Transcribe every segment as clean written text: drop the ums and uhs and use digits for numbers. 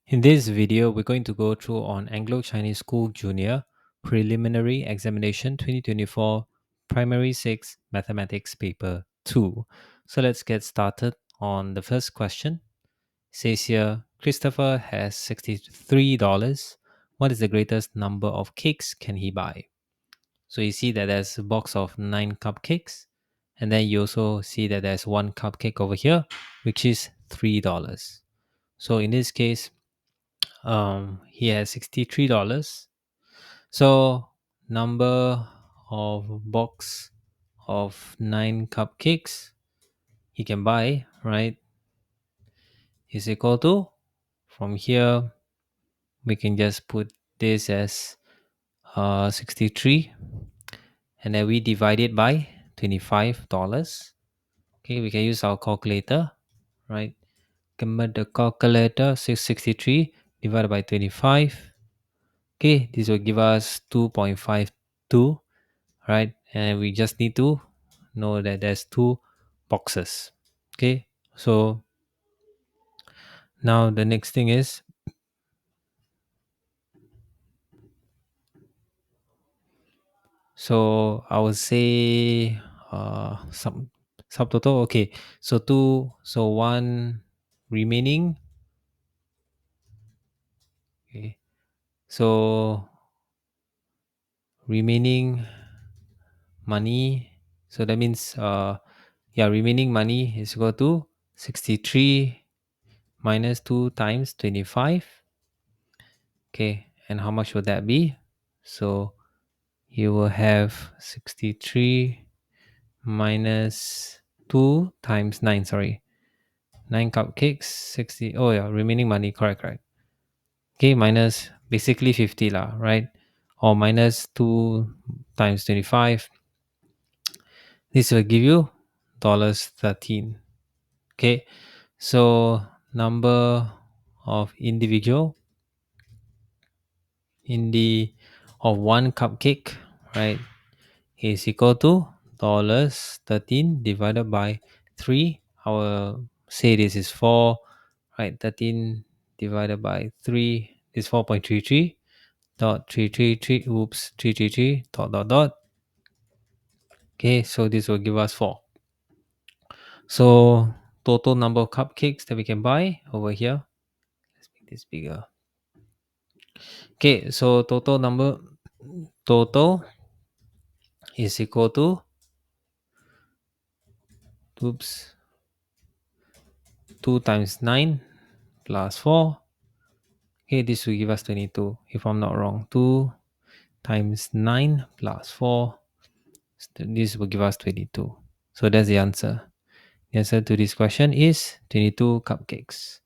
In this video, we're going to go through on Anglo-Chinese School Junior Preliminary Examination 2024 Primary 6 Mathematics Paper 2. So let's get started on the first question. It says here, Christopher has $63. What is the greatest number of cakes can he buy? So you see that there's a box of 9 cupcakes. And then you also see that there's one cupcake over here, which is $3. So in this case, he has $63. So number of box of 9 cupcakes he can buy, right, is equal to, from here we can just put this as 63, and then we divide it by $25. Okay, we can use our calculator, right? Convert the calculator. 663 divided by 25. Okay, this will give us 2.52, right? And we just need to know that there's two boxes. Okay, so now the next thing is, so I would say subtotal. Okay, so one remaining. Okay, so remaining money. So that means remaining money is equal to 63 minus 2 times 25. Okay, and how much would that be? So you will have 63 minus 2 times 9, sorry. 9 cupcakes, 60. Oh yeah, remaining money, correct. Okay, minus basically 50 lah, right? Or minus 2 times 25. This will give you $13. Okay, so number of individual in the of one cupcake, right, is equal to $13 divided by 3. I will say this is 4, right? 13 divided by 3 is 4.33 dot 333, oops, 333 dot. Okay, so this will give us 4. So total number of cupcakes that we can buy over here. Let's make this bigger. Okay, so total is equal to, oops, 2 times 9 plus 4. Okay, this will give us 22 if I'm not wrong. 2 times 9 plus 4. This will give us 22. So that's the answer. The answer to this question is 22 cupcakes.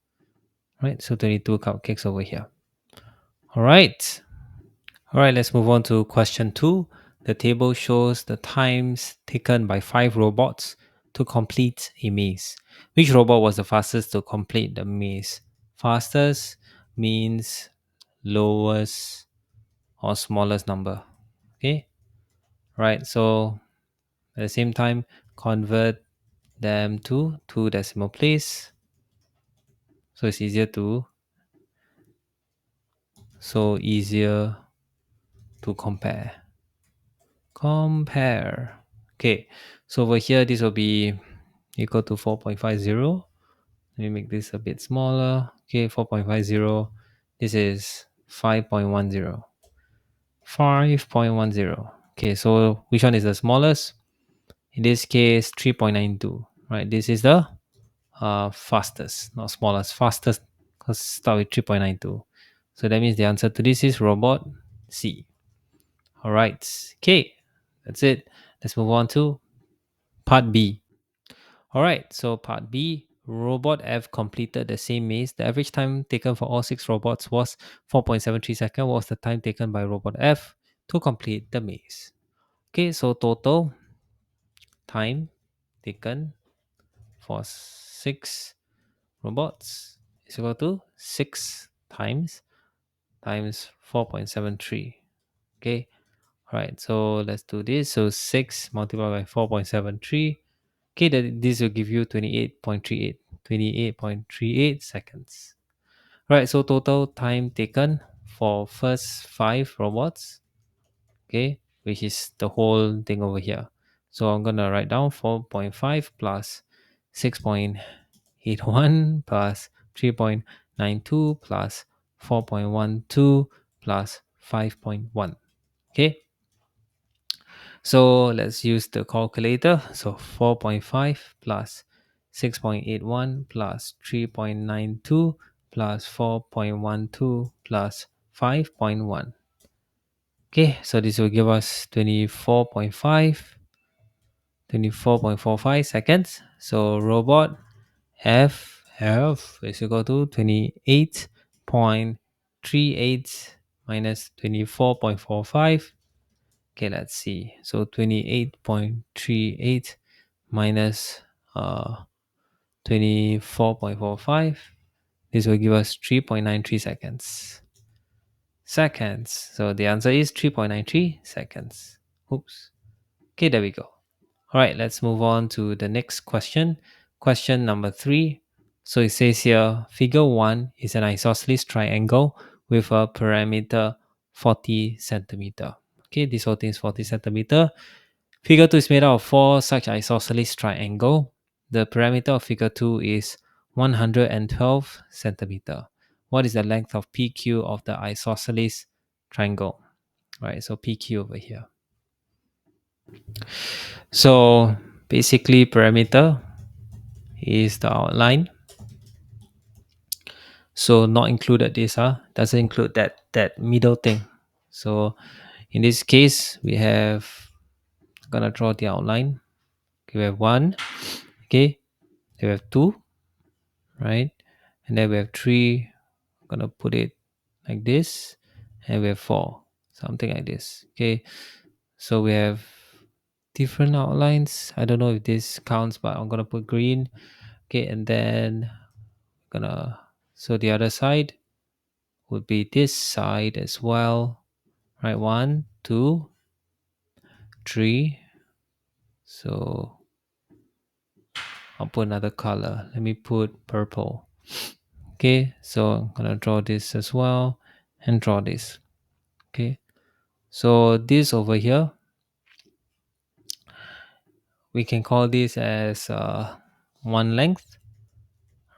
Right, so 22 cupcakes over here. All right. All right, let's move on to question 2. The table shows the times taken by 5 robots to complete a maze. Which robot was the fastest to complete the maze? Fastest means lowest or smallest number. Okay, right? So at the same time, convert them to 2 decimal place. So it's easier to compare. Okay, so over here, this will be equal to 4.50. Let me make this a bit smaller. Okay, 4.50. This is 5.10. 5.10. Okay, so which one is the smallest? In this case, 3.92. Right, this is the fastest, not smallest, fastest, because start with 3.92. So that means the answer to this is robot C. All right. Okay, that's it. Let's move on to part B. All right, so part B, robot F completed the same maze. The average time taken for all 6 robots was 4.73 seconds. What was the time taken by robot F to complete the maze? Okay, so total time taken for 6 robots is equal to 6 times 4.73. Okay, all right, so let's do this. So 6 multiplied by 4.73. Okay, this will give you 28.38 seconds. Right, so total time taken for first 5 robots, okay, which is the whole thing over here. So I'm gonna write down 4.5 plus 6.81 plus 3.92 plus 4.12 plus 5.1. Okay, so let's use the calculator. So 4.5 plus 6.81 plus 3.92 plus 4.12 plus 5.1. Okay, so this will give us 24.45 seconds. So robot F is equal to 28.38 minus 24.45. Okay, let's see. So 28.38 minus 24.45. This will give us 3.93 seconds. So the answer is 3.93 seconds. Oops. Okay, there we go. All right, let's move on to the next question. Question number 3. So it says here, figure 1 is an isosceles triangle with a perimeter 40 centimeter. Okay, this whole thing is 40 centimeter. Figure 2 is made out of 4 such isosceles triangle. The perimeter of figure 2 is 112 centimeter. What is the length of PQ of the isosceles triangle? All right, so PQ over here. So basically perimeter is the outline. So not included this, doesn't include that middle thing. So in this case, we have gonna draw the outline. Okay, we have 1, okay, we have 2, right? And then we have 3, I'm gonna put it like this, and we have 4, something like this. Okay, so we have different outlines. I don't know if this counts, but I'm gonna put green. Okay, and then gonna, so the other side would be this side as well, right? 1, 2, 3. So I'll put another color. Let me put purple. Okay, so I'm gonna draw this as well and draw this. Okay, so this over here, we can call this as one length,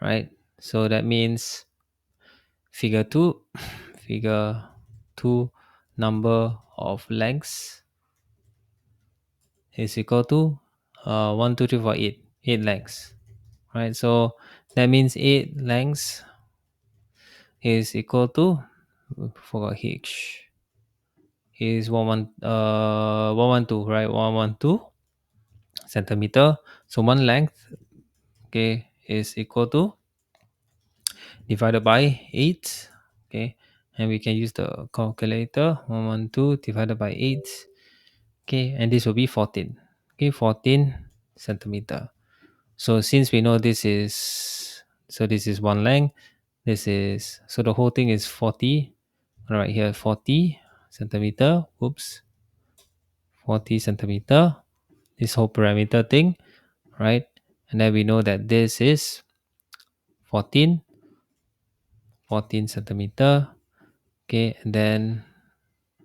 right? So that means figure 2 figure 2 number of lengths is equal to 1 2 3 4 8 lengths, right? So that means 8 lengths is equal to, forgot h, is 112, right? 112 centimeter. So one length, okay, is equal to divided by 8, okay, and we can use the calculator. 112 divided by 8, okay, and this will be 14, okay, 14 centimeter. So since we know this is, so this is one length, this is, so the whole thing is 40, right here 40 centimeter, oops, 40 centimeter, this whole parameter thing, right? And then we know that this is 14 centimeter, okay, and then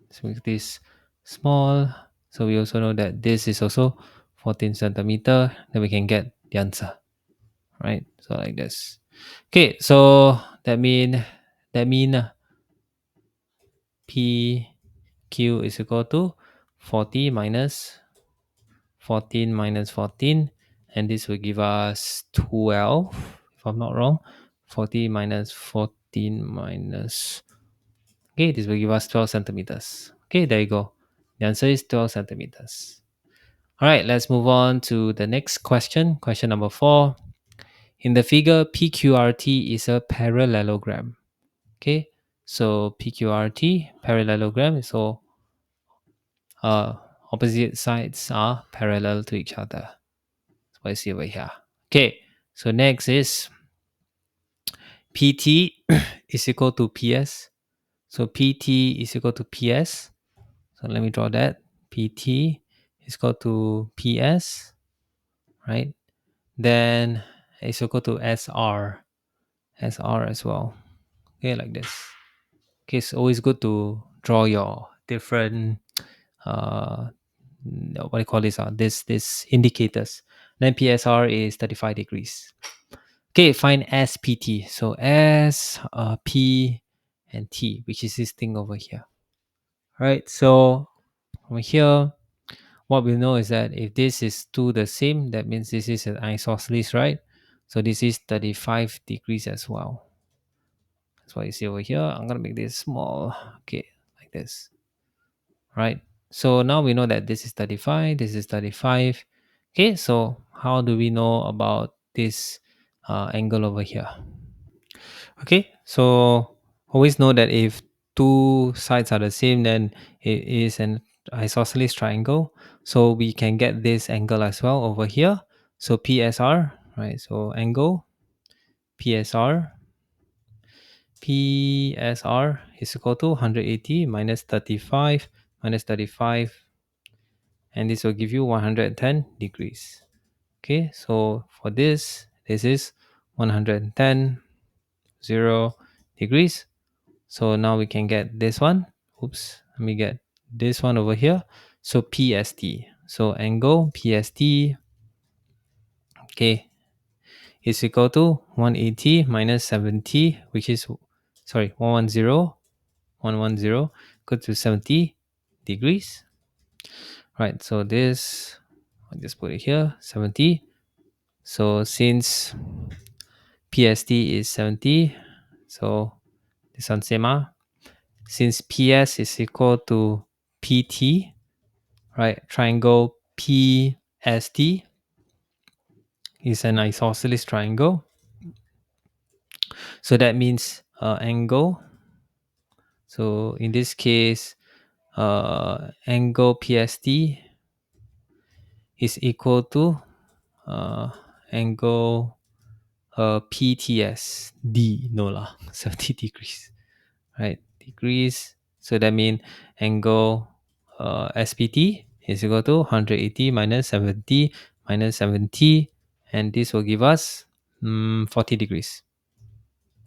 let's make this small. So we also know that this is also 14 centimeter, then we can get the answer, right? So like this. Okay, so that mean PQ is equal to 40 minus 14 minus 14, and this will give us 12, if I'm not wrong. 40 minus 14 minus, okay, this will give us 12 centimeters. Okay, there you go. The answer is 12 centimeters. All right, let's move on to the next question. Question number 4. In the figure, PQRT is a parallelogram. Okay, so PQRT, parallelogram, so uh, opposite sides are parallel to each other. So I see over here. Okay, so next is PT is equal to PS. So PT is equal to PS. So let me draw that. PT is equal to PS, right? Then it's equal to SR as well. Okay, like this. Okay, it's always good to draw your different what do you call this? This indicators. Then PSR is 35 degrees. Okay, find SPT. So S, P, and T, which is this thing over here. Right. So over here, what we know is that if this is two the same, that means this is an isosceles, right? So this is 35 degrees as well. That's what you see over here. I'm gonna make this small. Okay, like this. Right. So now we know that this is 35, this is 35. Okay, so how do we know about this angle over here? Okay, so always know that if two sides are the same, then it is an isosceles triangle. So we can get this angle as well over here. So PSR, right? So angle PSR, PSR is equal to 180 minus 35 minus 35, and this will give you 110 degrees. Okay, so for this is 110 0 degrees. So now we can get this one. Oops, let me get this one over here. So PST. So angle PST, okay, is equal to 180 minus 70, which is, sorry, 110 equal to 70 degrees. Right, so this, I'll just put it here, 70. So since PST is 70, so this one same. Since PS is equal to PT, right? Triangle PST is an isosceles triangle. So that means angle. So in this case, angle PST is equal to angle PTS D, no lah, 70 degrees, right? Degrees. So that means angle SPT is equal to 180 minus 70 minus 70, and this will give us 40 degrees.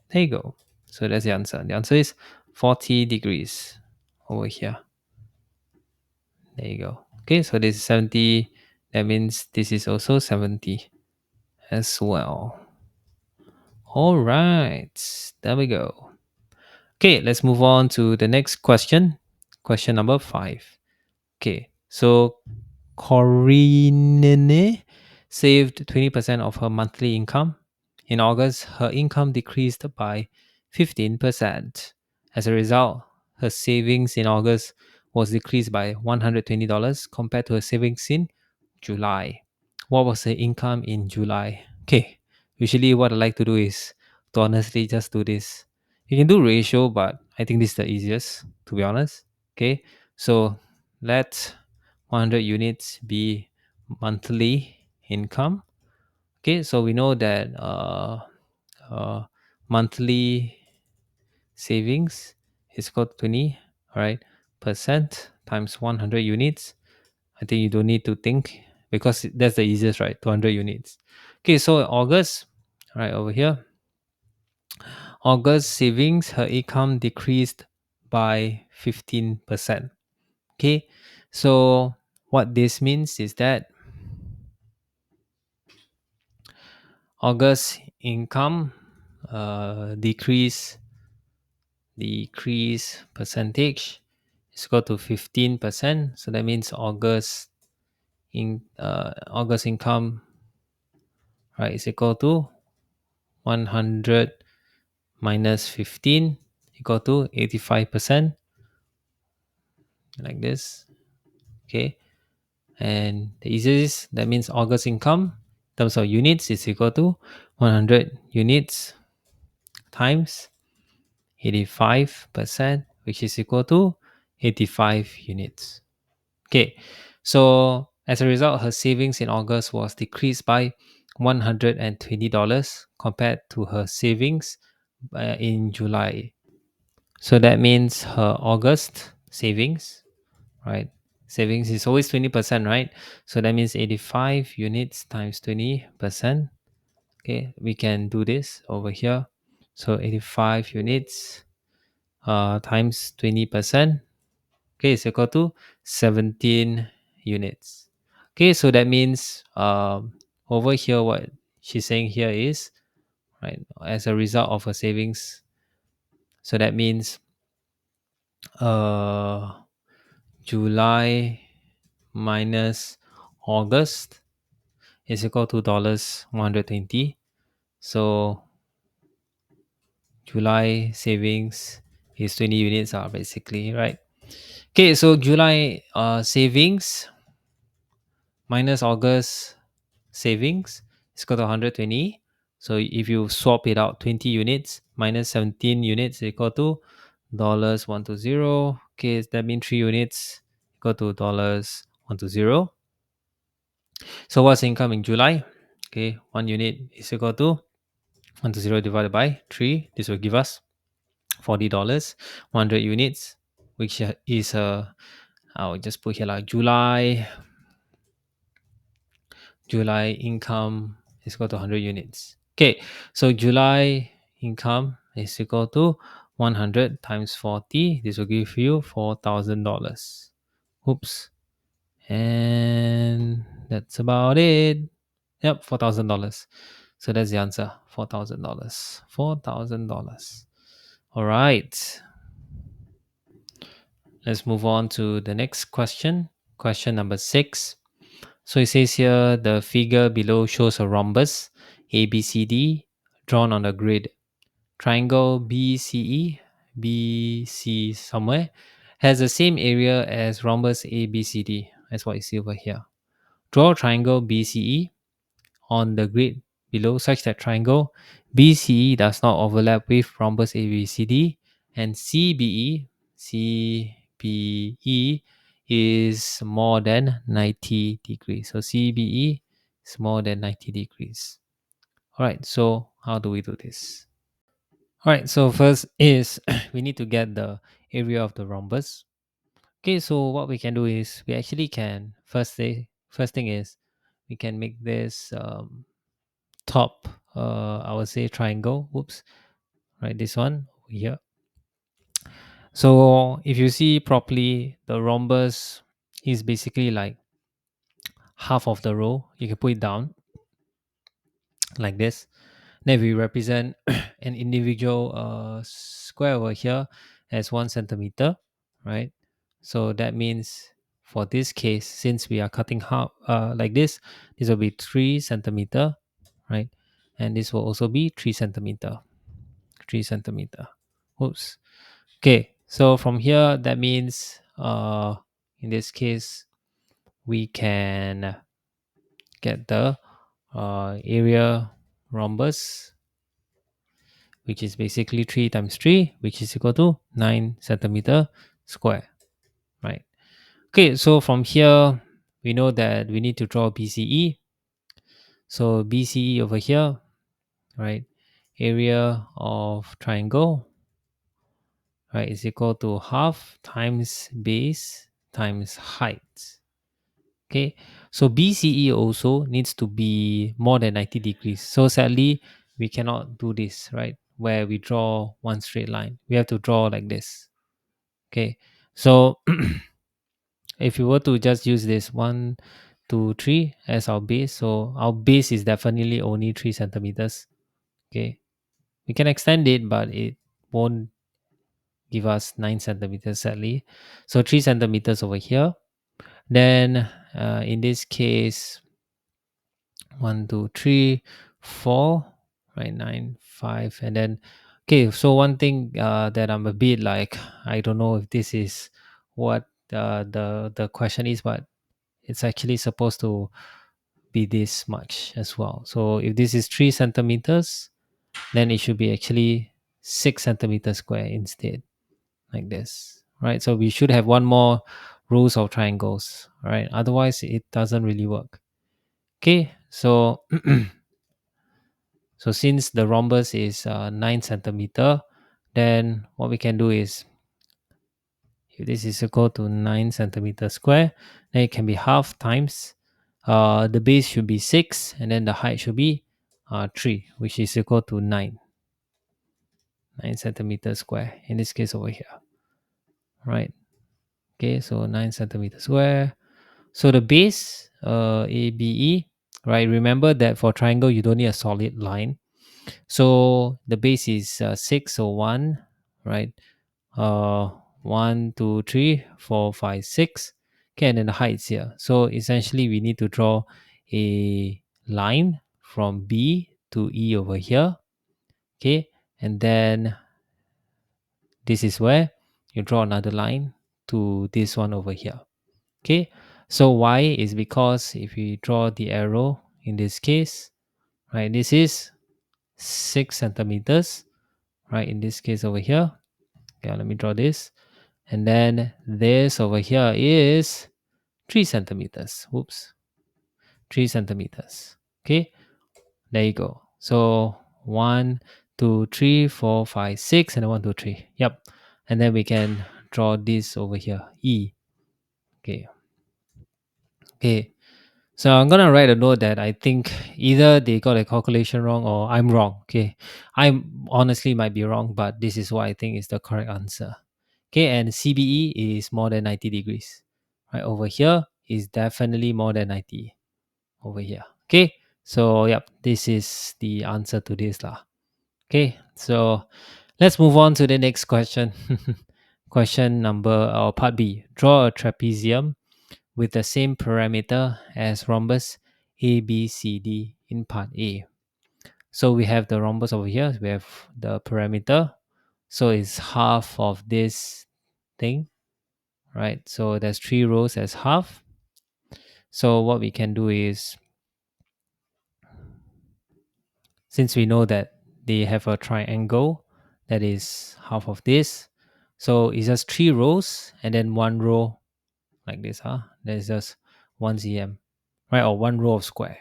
There you go. So that's the answer. The answer is 40 degrees over here. There you go. Okay, so this is 70. That means this is also 70 as well. All right, there we go. Okay, let's move on to the next question. Question number 5. Okay, so Corinne saved 20% of her monthly income. In August, her income decreased by 15%. As a result, her savings in August was decreased by $120 compared to her savings in July. What was her income in July? Okay, usually what I like to do is to honestly just do this. You can do ratio, but I think this is the easiest, to be honest. Okay, so let 100 units be monthly income. Okay, so we know that uh, monthly savings is equal to 20, all right, percent times 100 units. I think you don't need to think because that's the easiest, right? 200 units. Okay, so August, right over here, August savings, her income decreased by 15%. Okay, so what this means is that August income decrease percentage is equal to 15%. So that means August income, right, is equal to 100 minus 15 equal to 85%, like this. Okay, and the easiest, that means August income in terms of units is equal to 100 units times 85%, which is equal to 85 units. Okay, so as a result, her savings in August was decreased by $120 compared to her savings in July. So that means her August savings, right? Savings is always 20%, right? So that means 85 units times 20%. Okay, we can do this over here. So 85 units times 20%. Okay, is equal to 17 units. Okay, so that means over here, what she's saying here is, right, as a result of her savings. So that means uh, July minus August is equal to dollars 120. So July savings is 20 units are basically, right? Okay, so July savings minus August savings is equal to 120. So if you swap it out, 20 units minus 17 units is equal to dollars 120. Okay, that means 3 units equal to dollars 120. So what's income in July? Okay, 1 unit is equal to 120 divided by 3. This will give us $40. 100 units, which is I'll just put here like July income is equal to 100 units. Okay, so July income is equal to 100 times 40. This will give you $4,000. Oops. And that's about it. Yep, $4,000. So that's the answer. $4,000. $4,000. All right. Let's move on to the next question. Question number 6. So it says here the figure below shows a rhombus ABCD drawn on a grid. Triangle BCE, BC somewhere, has the same area as rhombus ABCD. That's what you see over here. Draw triangle BCE on the grid below such that triangle BCE does not overlap with rhombus ABCD and CBE is more than 90 degrees. So CBE is more than 90 degrees. All right, so how do we do this? All right, so first is we need to get the area of the rhombus. Okay, so what we can do is we actually can first thing is we can make this top I would say triangle. Whoops, right, this one over here. So if you see properly, the rhombus is basically like half of the row. You can put it down like this. Then we represent an individual square over here as 1 centimeter, right? So that means for this case, since we are cutting half like this will be 3 centimeter, right? And this will also be 3 centimeter. 3 centimeter. Oops. Okay, so from here, that means in this case, we can get the area rhombus, which is basically 3 times 3, which is equal to 9 centimeter square, right? Okay, so from here, we know that we need to draw BCE. So BCE over here, right? Area of triangle, right, is equal to half times base times height. Okay, so BCE also needs to be more than 90 degrees. So sadly, we cannot do this, right? Where we draw one straight line. We have to draw like this. Okay, so if you were to just use this 1, 2, 3 as our base, so our base is definitely only 3 centimeters. Okay, we can extend it, but it won't give us 9 centimeters sadly. So 3 centimeters over here. Then in this case, 1, 2, 3, 4, right? 9, 5, and then okay. So one thing that I'm a bit like, I don't know if this is what the question is, but it's actually supposed to be this much as well. So if this is 3 centimeters, then it should be actually 6 centimeters square instead, like this, right? So we should have one more rows of triangles, right? Otherwise, it doesn't really work. Okay, so so since the rhombus is 9 centimeter, then what we can do is if this is equal to 9 centimeter square, then it can be half times the base should be 6 and then the height should be 3, which is equal to 9. 9 centimeters square. In this case over here, right? Okay, so 9 centimeters square. So the base, ABE, right? Remember that for triangle, you don't need a solid line. So the base is 6, so 1, right? 1, 2, 3, 4, 5, 6. Okay, and then the heights here. So essentially, we need to draw a line from B to E over here. Okay, and then this is where you draw another line to this one over here. Okay, so why is because if we draw the arrow in this case, right, this is 6 centimeters, right, in this case over here. Okay, let me draw this, and then this over here is 3 centimeters. Whoops, 3 centimeters. Okay, there you go. So 1, 2, 3, 4, 5, 6, and then 1, 2, 3. Yep, and then we can draw this over here, E. Okay, okay. So I'm gonna write a note that I think either they got a calculation wrong or I'm wrong. Okay, I honestly might be wrong, but this is what I think is the correct answer. Okay, and CBE is more than 90 degrees. Right over here is definitely more than 90 over here. Okay, so yep, this is the answer to this lah. Okay, so let's move on to the next question. Question number or part B. Draw a trapezium with the same parameter as rhombus ABCD in part A. So we have the rhombus over here, we have the parameter. So it's half of this thing, right? So there's 3 rows as half. So what we can do is, since we know that they have a triangle that is half of this, so it's just 3 rows and then 1 row like this, there's just 1 cm, right? Or 1 row of square.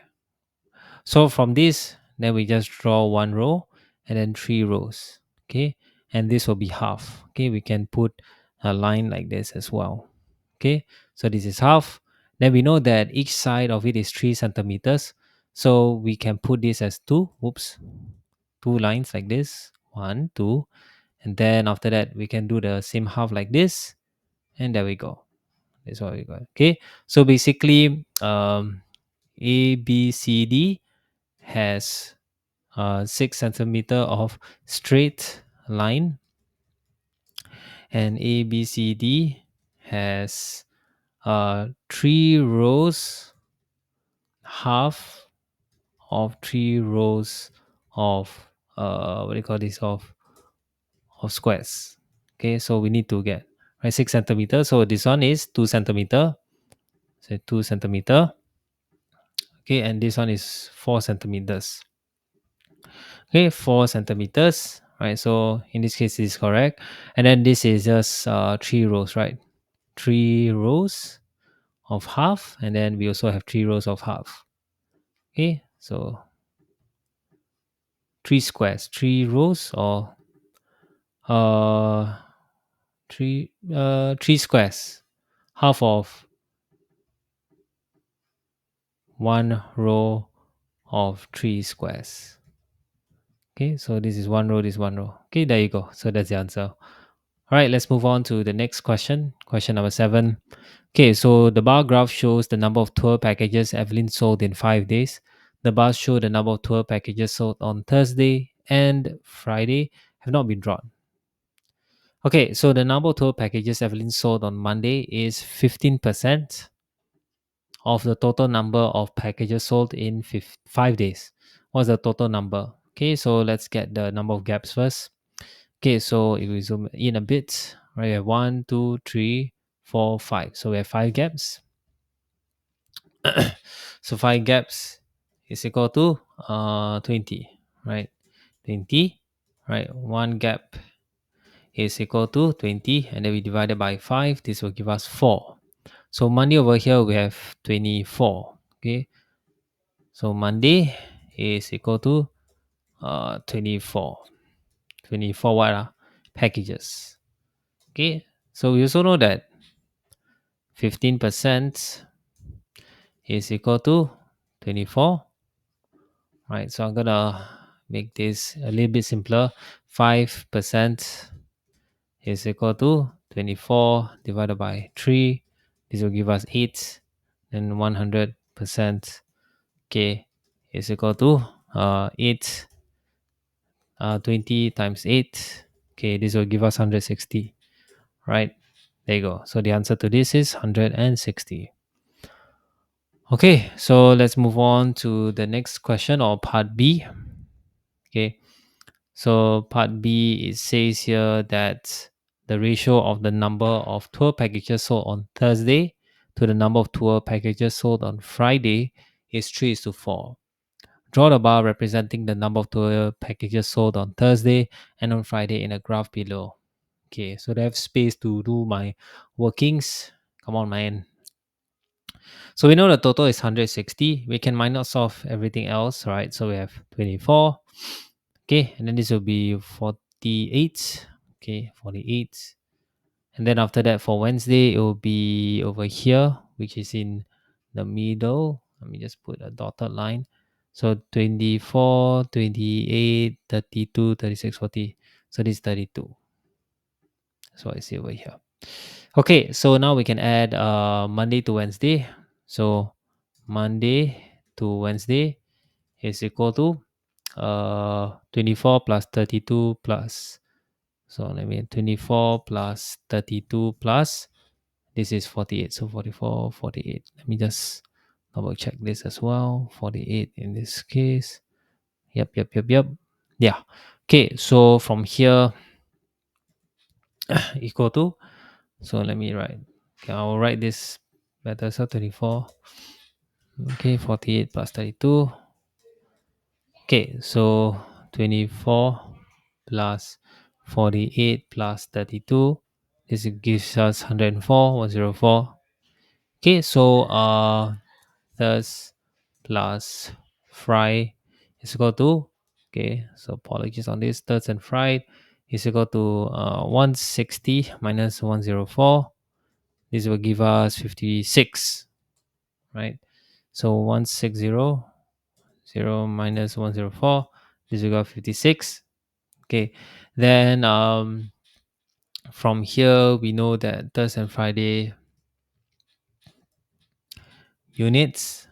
So from this, then we just draw 1 row and then 3 rows. Okay, and this will be half. Okay, we can put a line like this as well. Okay, so this is half. Then we know that each side of it is 3 centimeters. So we can put this as 2. Oops, 2 lines like this. 1, 2. And then after that, we can do the same half like this. And there we go. That's what we got. Okay, so basically, A, B, C, D has 6 centimeter of straight line, and A B C D has 3 rows, half of 3 rows of what do you call this, of squares. Okay, so we need to get, right, 6 centimeter. So this one is 2 centimeter, so 2 centimeter. Okay, and this one is 4 centimeters. Okay, 4 centimeters, right? So in this case, this is correct. And then this is just 3 rows, right? 3 rows of half, and then we also have 3 rows of half. Okay, so 3 squares, 3 rows, or uh 3 squares, half of 1 row of 3 squares. Okay, so this is 1 row, this is 1 row. Okay, there you go. So that's the answer. All right, let's move on to the next question. Question number 7. Okay, so the bar graph shows the number of tour packages Evelyn sold in 5 days. The bars show the number of tour packages sold on Thursday and Friday have not been drawn. Okay, so the number of tour packages Evelyn sold on Monday is 15% of the total number of packages sold in 5 days. What's the total number? Okay, so let's get the number of gaps first. Okay, so if we zoom in a bit, right, we have 1, 2, 3, 4, 5. So we have 5 gaps. So 5 gaps is equal to 20, right? 20, right? 1 gap is equal to 20, and then we divide it by 5. This will give us 4. So Monday over here we have 24. Okay, so Monday is equal to 24. 24 what packages. Okay, so we also know that 15% is equal to 24. Right, so I'm gonna make this a little bit simpler. 5% is equal to 24 divided by 3. This will give us 8. Then 100%, okay, is equal to 8, 20 times 8. Okay, this will give us 160. Right, there you go. So the answer to this is 160. Okay, so let's move on to the next question, or part B. Okay, so part B, it says here that the ratio of the number of tour packages sold on Thursday to the number of tour packages sold on Friday is 3 is to 4. Draw the bar representing the number of tour packages sold on Thursday and on Friday in a graph below. Okay, so they have space to do my workings. Come on, man. So we know the total is 160. We can minus off everything else, right? So we have 24. Okay, and then this will be 48. Okay, 48. And then after that, for Wednesday, it will be over here, which is in the middle. Let me just put a dotted line. So 24, 28, 32, 36, 40. So this is 32. That's what I see over here. Okay, so now we can add Monday to Wednesday. So Monday to Wednesday is equal to 24 plus 32 plus, so let me 24 plus 32 plus, this is 48. So 44, 48. Let me just double check this as well. 48 in this case. Yep. Yeah. Okay, so from here equal to, so let me write. Okay, I'll write this better. So 24. Okay, 48 plus 32. Okay, so 24 plus 48 plus 32. This gives us 104, 104. Okay, so thus plus fry is equal to, okay, so apologies on this, thirds and fried is equal to 160 minus 104. This will give us 56, right? So 160, 0 minus 104, this will give 56. Okay, then from here we know that Thursday and Friday units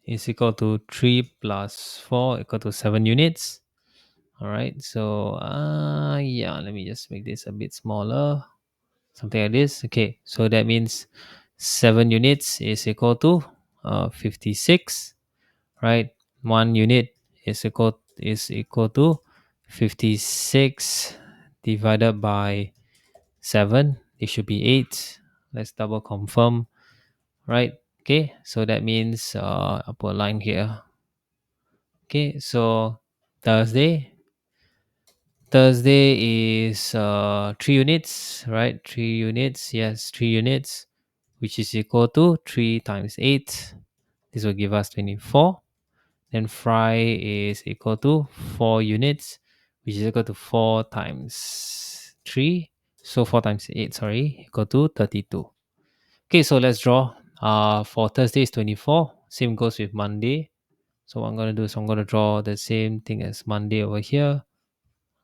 is equal to 3 plus 4 equal to 7 units. All right, so yeah, let me just make this a bit smaller, something like this. Okay, so that means 7 units is equal to 56, right? 1 unit is equal to 56 divided by 7. It should be 8. Let's double confirm, right? Okay, so that means I'll put a line here. Okay, so Thursday. Thursday is 3 units, right? 3 units, yes, 3 units, which is equal to 3 times 8. This will give us 24. Then fry is equal to 4 units, which is equal to 4 times 3. So 4 times 8, sorry, equal to 32. Okay, so let's draw. For Thursday is 24. Same goes with Monday. So what I'm going to do is I'm going to draw the same thing as Monday over here.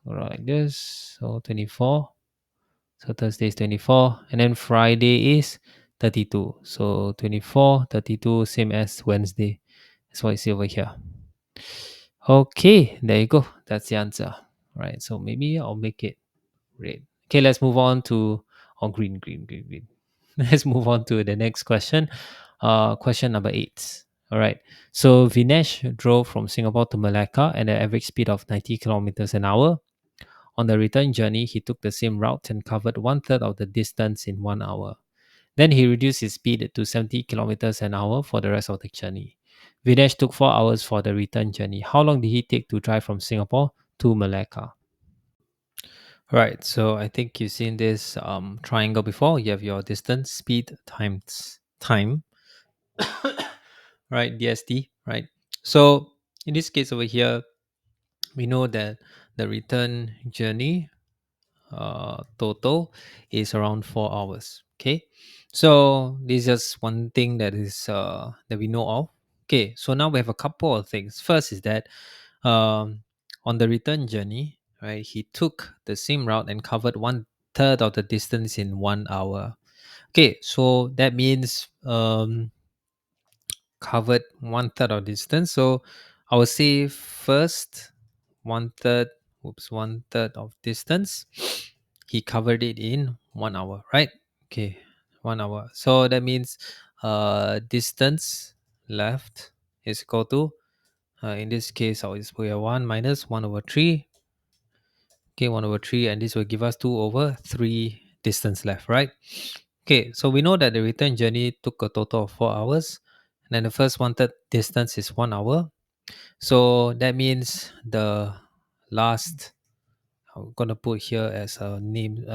Draw like this. So 24. So Thursday is 24. And then Friday is 32. So 24, 32, same as Wednesday. That's what you see over here. Okay, there you go. That's the answer. Right. So maybe I'll make it red. Okay, let's move on to, or green. Let's move on to the next question. Question number 8. All right. So Vinesh drove from Singapore to Malacca at an average speed of 90 kilometers an hour. On the return journey, he took the same route and covered one third of the distance in 1 hour. Then he reduced his speed to 70 kilometers an hour for the rest of the journey. Vinesh took 4 hours for the return journey. How long did he take to drive from Singapore to Malacca? Right, so I think you've seen this triangle before. You have your distance, speed times time, right? DST, right? So in this case over here, we know that the return journey total is around 4 hours. Okay, so this is just one thing that is that we know of. Okay, so now we have a couple of things. First is that um, On the return journey, right, he took the same route and covered one third of the distance in 1 hour. Okay, so that means covered one third of distance. So I would say first one third, one third of distance. He covered it in 1 hour, right? Okay, 1 hour. So that means distance left is equal to in this case I'll just put here 1 minus 1 over 3. Okay, 1 over 3, and this will give us 2 over 3 distance left, right? Okay, so we know that the return journey took a total of 4 hours, and then the first wanted distance is 1 hour. So that means the last, I'm gonna put here as a name,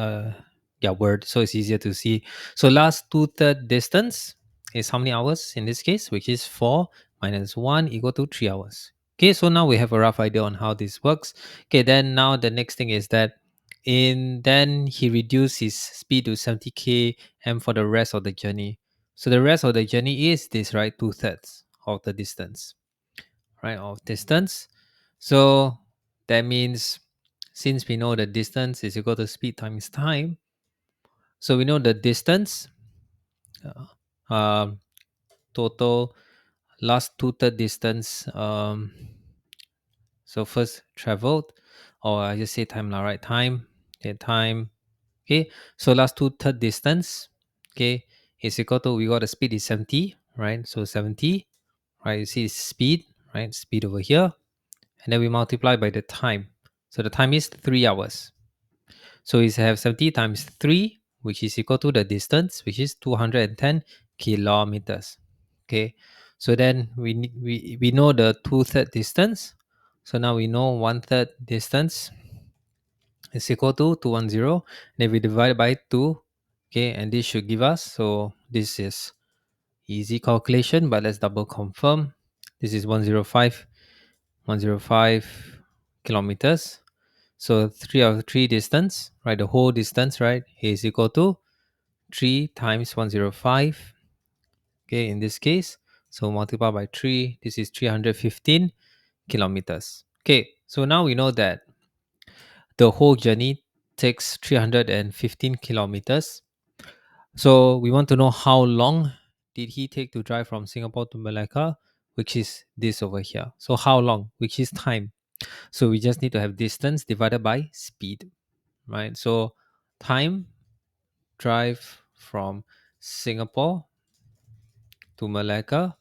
yeah, word, so it's easier to see. So last two-third distance is how many hours in this case, which is 4 minus 1 equal to 3 hours. Okay, so now we have a rough idea on how this works. Okay, then now the next thing is that then he reduced his speed to 70 km for the rest of the journey. So the rest of the journey is this, right? Two-thirds of the distance, right? Of distance. So that means since we know the distance is equal to speed times time, so we know the distance, um, total last two-third distance. So first traveled, or I just say time now, right? Time, okay, time. Okay, so last two-third distance, okay, is equal to, we got the speed is 70, right? So 70, right? You see speed, right? Speed over here, and then we multiply by the time. So the time is 3 hours. So we have 70 times 3, which is equal to the distance, which is 210 kilometers. Okay. So then we know the two-third distance. So now we know one-third distance is equal to 210. Then we divide by 2. Okay. And this should give us, so this is easy calculation, but let's double confirm. This is 105 kilometers. So 3 of 3 distance, right? The whole distance, right, is equal to 3 times 105. Okay, in this case, so multiply by 3, this is 315 kilometers. Okay, so now we know that the whole journey takes 315 kilometers. So we want to know how long did he take to drive from Singapore to Malacca, which is this over here. So how long, which is time. So we just need to have distance divided by speed, right? So time drive from Singapore to Malacca,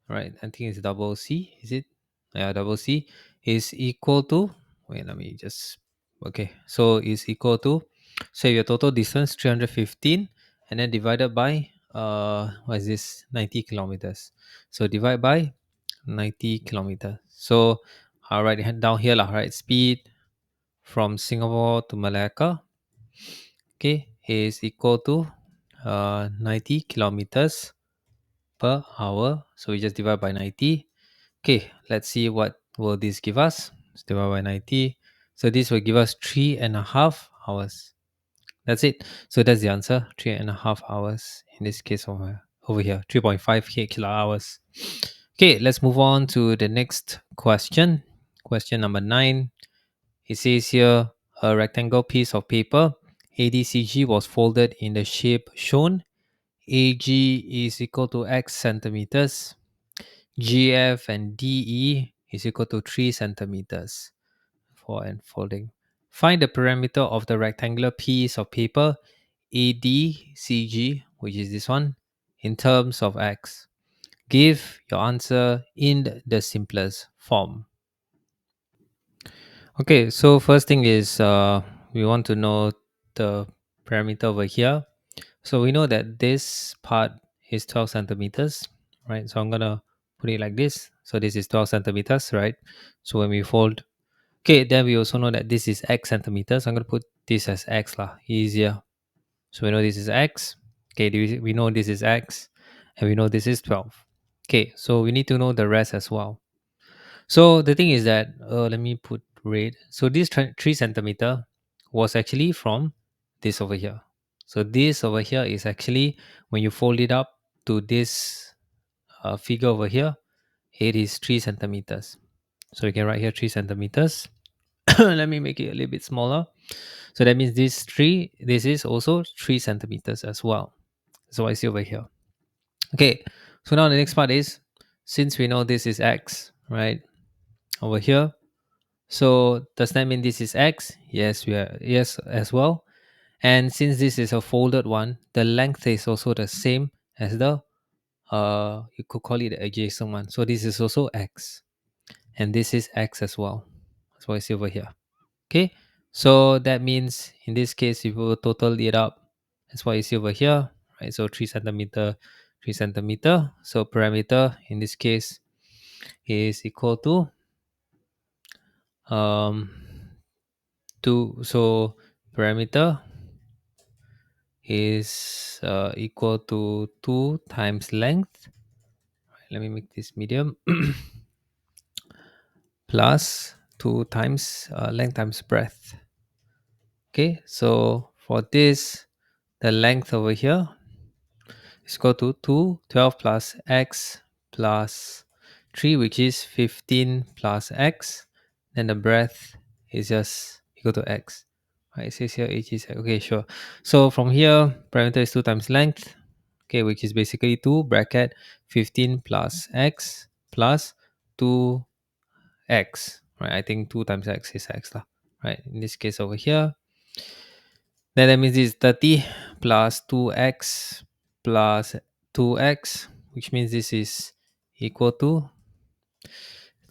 right? I think it's double C, is it? Yeah, double C is equal to, wait, let me just, okay. So is equal to, say your total distance 315, and then divided by, what is this? 90 kilometers. So divide by 90 kilometers. So I'll write it down here, lah, right? Speed from Singapore to Malacca, okay, is equal to 90 kilometers per hour. So we just divide by 90. Okay, let's see what will this give us. Let's divide by 90. So this will give us 3.5 hours. That's it. So that's the answer. 3.5 hours in this case over here. 3.5 kilo hours. Okay, let's move on to the next question. Question number 9. It says here a rectangle piece of paper ADCG was folded in the shape shown. AG is equal to X centimeters. GF and DE is equal to 3 centimeters for unfolding. Find the parameter of the rectangular piece of paper ADCG, which is this one, in terms of X. Give your answer in the simplest form. Okay, so first thing is we want to know the parameter over here. So we know that this part is 12 centimeters, right? So I'm gonna put it like this. So this is 12 centimeters, right? So when we fold, okay, then we also know that this is X centimeters. I'm gonna put this as X lah, easier. So we know this is X. Okay, we know this is X, and we know this is 12. Okay, so we need to know the rest as well. So the thing is that let me put red. So this 3 centimeter was actually from this over here. So this over here is actually when you fold it up to this figure over here, it is 3 centimeters. So we can write here 3 centimeters. Let me make it a little bit smaller. So that means this is also 3 centimeters as well. So I see over here. Okay, so now the next part is, since we know this is x, right, over here. So does that mean this is x? Yes, we are, yes as well. And since this is a folded one, the length is also the same as the you could call it the adjacent one. So this is also x, and this is x as well. That's what I see over here. Okay, so that means in this case, if we will total it up, that's what you see over here, right? So 3 centimeter, 3 centimeter. So parameter in this case is equal to um 2. So parameter is equal to 2 times length. Let me make this medium. Plus 2 times length times breadth. Okay, so for this, the length over here is equal to 2, 12 plus x plus 3, which is 15 plus x. Then the breadth is just equal to x. Right, it says here h is x. Okay, sure. So from here, parameter is 2 times length, okay, which is basically 2 bracket 15 plus x plus 2 x, right? I think 2 times x is x lah, right? In this case over here, then that means this is 30 plus 2x plus 2x, which means this is equal to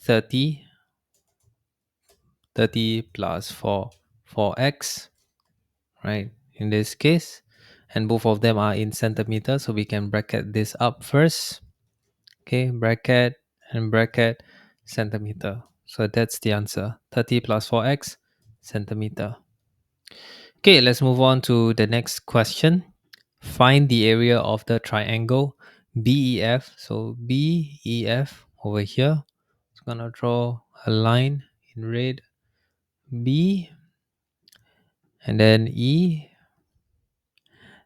30, 30 plus 4, 4x, right? In this case, and both of them are in centimeters, so we can bracket this up first. Okay, bracket and bracket centimeter. So that's the answer. 30 plus 4x centimeter. Okay, let's move on to the next question. Find the area of the triangle BEF. So BEF over here. It's gonna draw a line in red. B and then E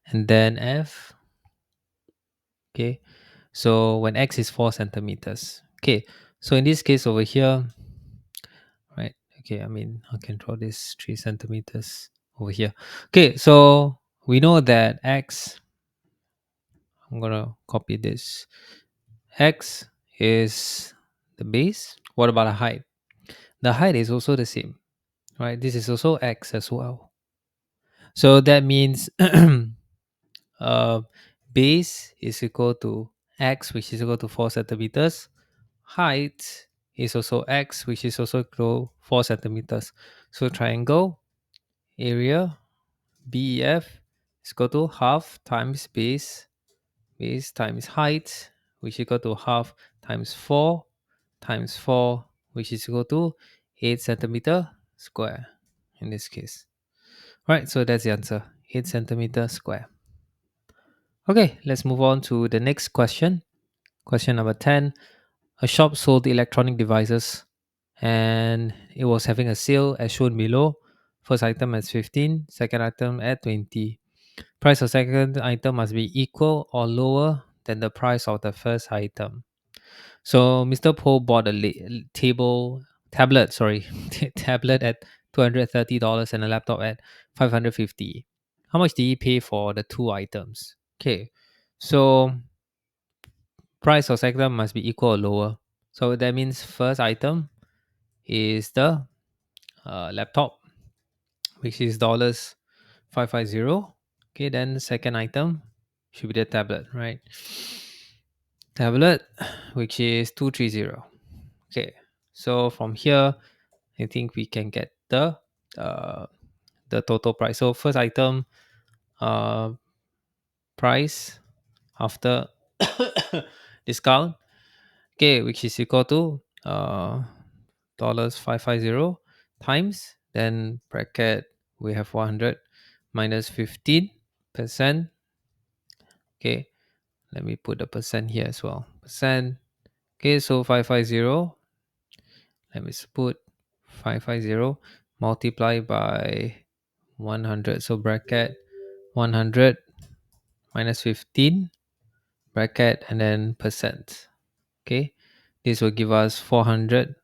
and then F. Okay, so when X is 4 centimeters. Okay, so in this case over here, right? Okay, I mean, I can draw this 3 centimeters over here. Okay, so we know that X, I'm gonna copy this. X is the base. What about the height? The height is also the same, right? This is also X as well. So that means uh, base is equal to X, which is equal to 4 centimeters. Height is also X, which is also equal to 4 centimeters. So triangle area BEF is equal to half times base times height, which is equal to half times 4 times 4, which is equal to 8 centimeter square in this case. Right, so that's the answer, 8 centimeter square. Okay, let's move on to the next question. Question number 10. A shop sold electronic devices and it was having a sale as shown below. First item at 15, second item at 20. Price of second item must be equal or lower than the price of the first item. So Mr. Poe bought a tablet, sorry, tablet at $230 and a laptop at $550. How much did he pay for the two items? Okay, so price of second must be equal or lower. So that means first item is the laptop, which is dollars 550. Okay, then second item should be the tablet, right? Tablet, which is 230. Okay, so from here, I think we can get uh, the total price. So first item uh, price after discount, okay, which is equal to dollars 550 times, then bracket we have 100 minus 15%. Okay, let me put the percent here as well. Percent. Okay, so 550. Let me put 550 multiply by 100. So bracket 100 minus 15 bracket and then percent. Okay, this will give us 400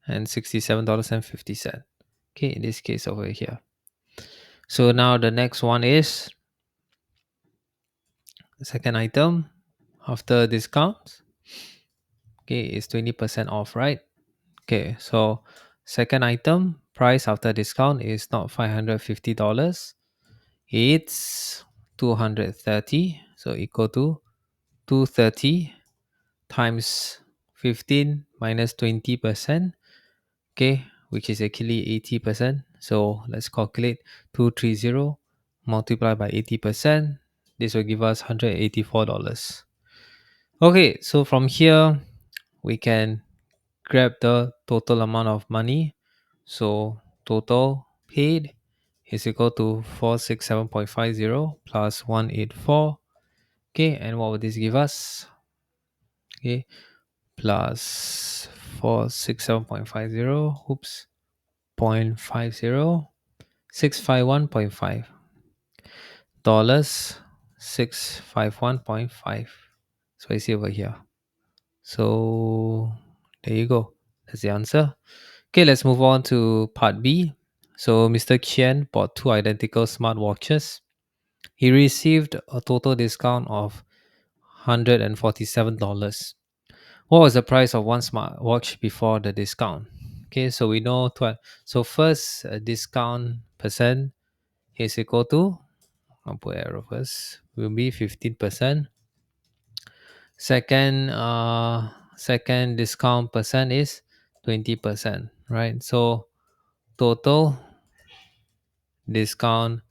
and $67.50. Okay, in this case over here. So now the next one is the second item after discounts. Okay, it's 20% off, right? Okay, so second item price after discount is not $550. It's 230. So equal to 230 times 15 minus 20%. Okay, which is actually 80%. So let's calculate 230 multiplied by 80%. This will give us $184. Okay, so from here we can grab the total amount of money. So total paid is equal to 467.50 plus 184. Okay, and what would this give us? Okay, plus 467.50. Oops, 0.50. 651.5 dollars. 651.5. So I see over here. So there you go. That's the answer. Okay, let's move on to part B. So Mr. Qian bought two identical smartwatches. He received a total discount of $147. What was the price of one smartwatch before the discount? Okay, so we know so first discount percent is equal to, I'll put arrow first, will be 15%. Second discount percent is 20%, right? So total discount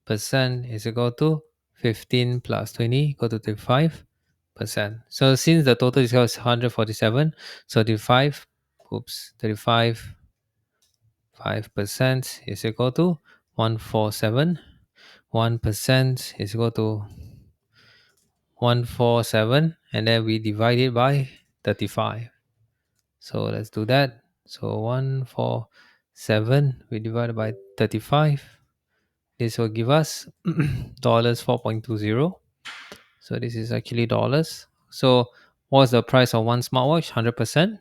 percent is equal to 15 plus 20 equal to 35%. So since the total discount is 147, so 5% is equal to 147. 1% is equal to 147, and then we divide it by 35. So let's do that. So 147 we divide by 35. This will give us dollars 4.20. So this is actually dollars. So what's the price of one smartwatch? 100%,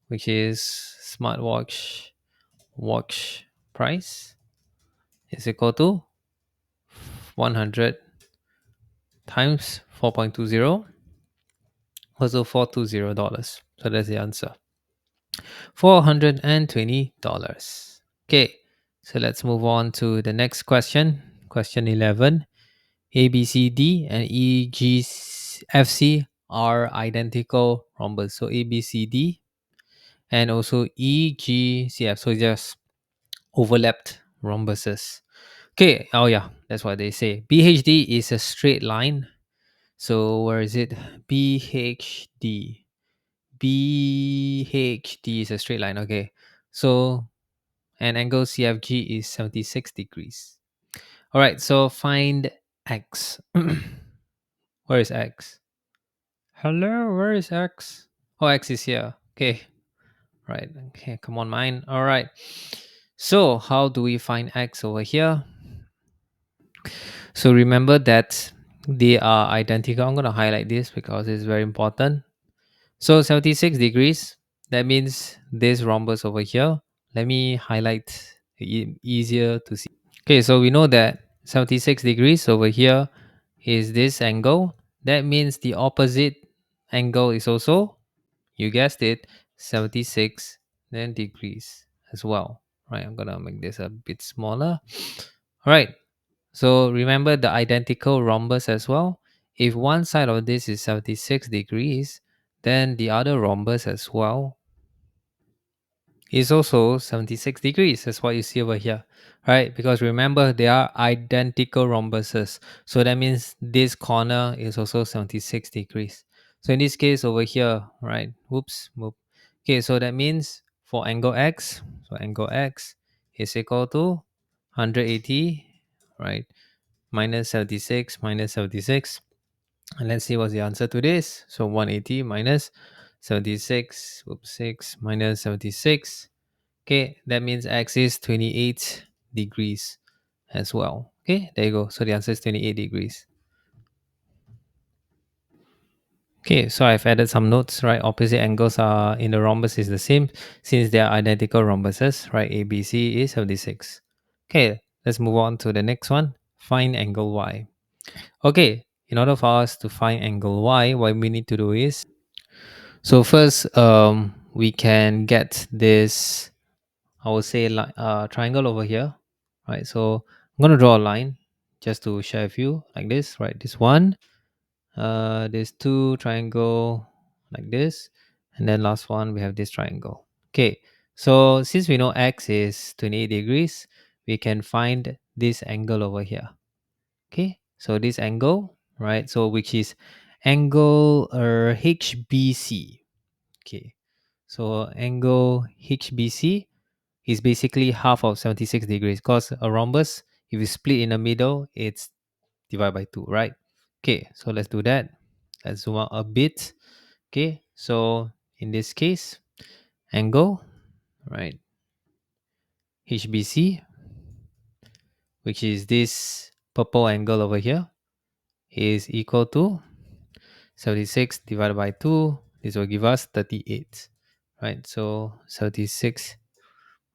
which is smartwatch watch price is equal to 100 times 4.20, also $420. So that's the answer. $420. Okay, so let's move on to the next question. Question 11. A, B, C, D, and E, G, F, C are identical rhombus. So A, B, C, D, and also E, G, C, F. So just overlapped rhombuses. Okay, oh yeah, that's what they say. BHD is a straight line. So where is it? BHD. BHD is a straight line. Okay, so and angle CFG is 76 degrees. All right, so find X. Where is X? Hello, where is X? Oh, X is here. Okay, right. Okay, come on, mine. All right. So how do we find X over here? So remember that they are identical. I'm going to highlight this because it's very important. So 76 degrees, that means this rhombus over here. Let me highlight easier to see. Okay, so we know that 76 degrees over here is this angle. That means the opposite angle is also, you guessed it, 76 then degrees as well. Right, I'm gonna make this a bit smaller. All right, so remember the identical rhombus as well. If one side of this is 76 degrees, then the other rhombus as well is also 76 degrees. That's what you see over here, right? Because remember, they are identical rhombuses. So that means this corner is also 76 degrees. So in this case over here, right? Whoops. Whoop. Okay, so that means for angle X, so angle X is equal to 180, right? Minus 76 minus 76. And let's see what's the answer to this. So 180 minus 76, oops, 6 minus 76. Okay, that means X is 28 degrees as well. Okay, there you go. So the answer is 28 degrees. Okay, so I've added some notes, right? Opposite angles are in the rhombus is the same since they are identical rhombuses, right? ABC is 76. Okay, let's move on to the next one. Find angle Y. Okay, in order for us to find angle Y, what we need to do is, so first, we can get this, I would say, triangle over here, right? So I'm going to draw a line just to share with you like this, right? This one, there's two triangle like this, and then last one we have this triangle. Okay, so since we know x is 28 degrees, we can find this angle over here. Okay, so this angle, right? So which is angle HBC. Okay, so angle HBC is basically half of 76 degrees, because a rhombus, if you split in the middle, it's divided by 2, right? Okay, so let's do that. Let's zoom out a bit. Okay, so in this case, angle, right, HBC, which is this purple angle over here, is equal to 76 divided by 2. This will give us 38, right? So 76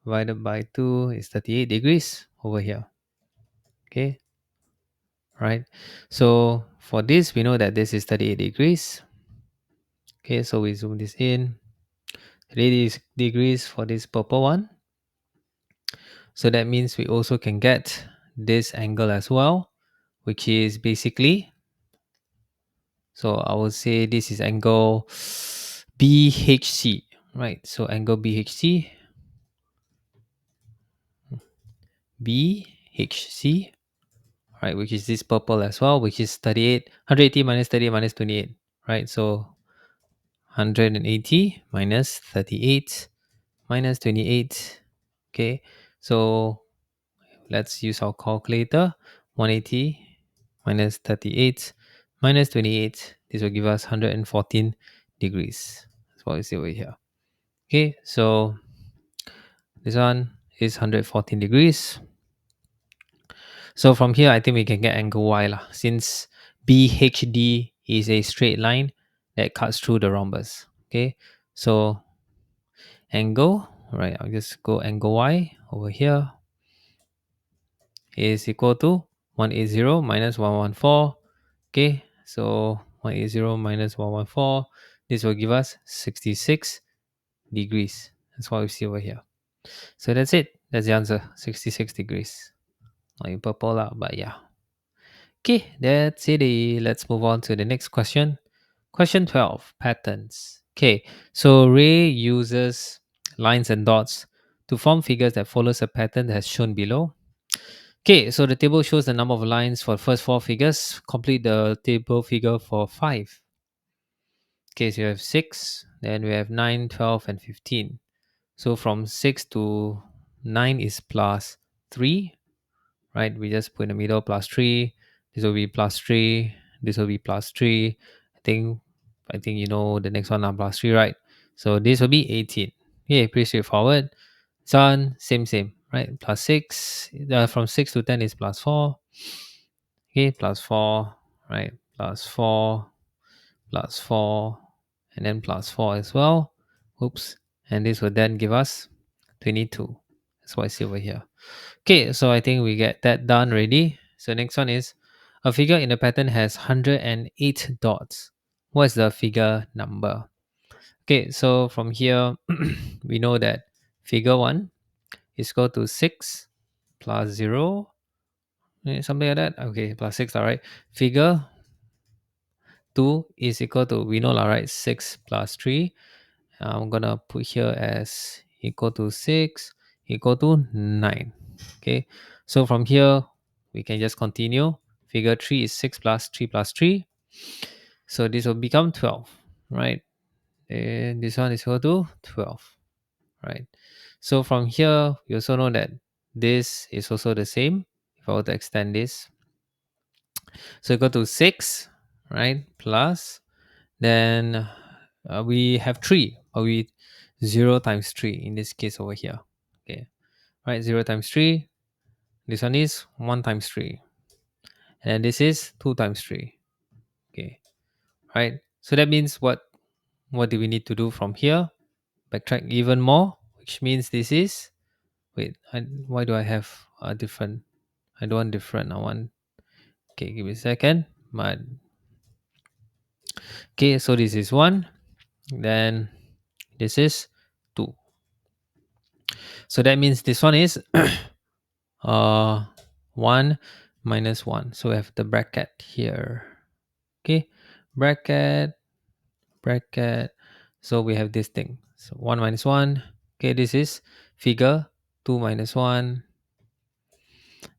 divided by 2 is 38 degrees over here. Okay, right? So for this, we know that this is 38 degrees. Okay, so we zoom this in. 38 degrees for this purple one. So that means we also can get this angle as well, which is basically, so I would say this is angle BHC, right? So angle BHC, BHC, right, which is this purple as well, which is 38, 180 minus 38 minus 28, right? So 180 minus 38 minus 28. Okay, so let's use our calculator. 180 minus 38 minus 28. This will give us 114 degrees. That's what we see over here. Okay, so this one is 114 degrees. So from here, I think we can get angle Y lah, since BHD is a straight line that cuts through the rhombus. Okay, so angle, right, I'll just go angle Y over here is equal to 180 minus 114. Okay, so 180 minus 114, this will give us 66 degrees. That's what we see over here. So that's it. That's the answer, 66 degrees. Not in purple lah, but yeah. Okay, that's it. Let's move on to the next question. Question 12, patterns. Okay, so Ray uses lines and dots to form figures that follows a pattern as shown below. Okay, so the table shows the number of lines for the first 4 figures. Complete the table figure for 5. Okay, so you have 6, then we have 9, 12, and 15. So from 6 to 9 is plus 3, right? We just put in the middle plus 3. This will be plus 3. This will be plus 3. I think you know the next one are plus 3, right? So this will be 18. Okay, pretty straightforward. This one, same, right? Plus 6. From 6 to 10 is plus 4. Okay, plus 4, right? Plus 4, plus 4, and then plus 4 as well. Oops. And this will then give us 22. That's what I see over here. Okay, so I think we get that done already. So next one is a figure in the pattern has 108 dots. What is the figure number? Okay, so from here, we know that figure 1 is equal to 6 plus 0, something like that. Okay, plus 6, all right. Figure 2 is equal to, we know lah, right? 6 plus 3. I'm gonna put here as equal to 6 equal to 9. Okay, so from here we can just continue. Figure 3 is 6 plus 3 plus 3. So this will become 12, right? And this one is equal to 12, right? So from here, we also know that this is also the same. If I were to extend this, so equal to 6, right? Plus, then we have 3, but we 0 times 3 in this case over here. Okay, right? 0 times 3. This one is 1 times 3. And this is 2 times 3. Okay, right? So that means what do we need to do from here? Backtrack even more, which means this is, wait, why do I have a different, I don't want different, I want, okay, give me a second. But okay, so this is 1, then this is 2. So that means this one is 1 minus 1. So we have the bracket here. Okay, bracket, bracket. So we have this thing. So 1 minus 1. Okay, this is figure 2 minus 1.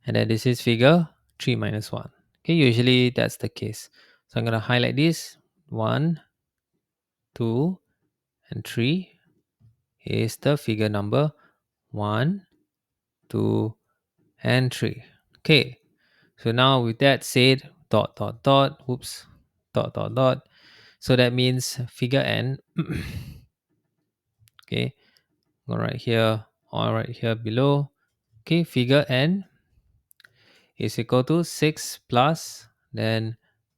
And then this is figure 3 minus 1. Okay, usually that's the case. So I'm going to highlight this. 1, 2, and 3 is the figure number 1, 2, and 3. Okay, so now with that said, dot, dot, dot, whoops, dot, dot, dot. So that means figure n, okay, go right here or right here below. Okay, figure n is equal to 6 plus, then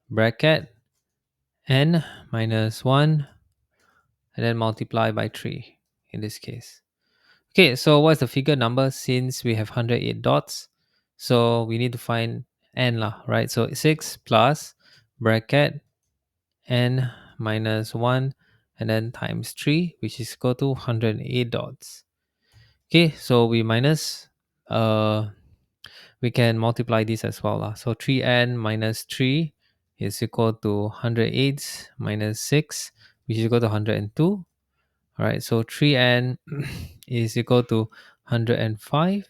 bracket n minus 1, and then multiply by 3 in this case. Okay, so what's the figure number since we have 108 dots? So we need to find n lah, right? So 6 plus bracket n minus 1 and then times 3, which is equal to 108 dots. Okay, so we can multiply this as well lah. So 3n minus 3 is equal to 108 minus 6, which is equal to 102. All right, so 3n is equal to 105.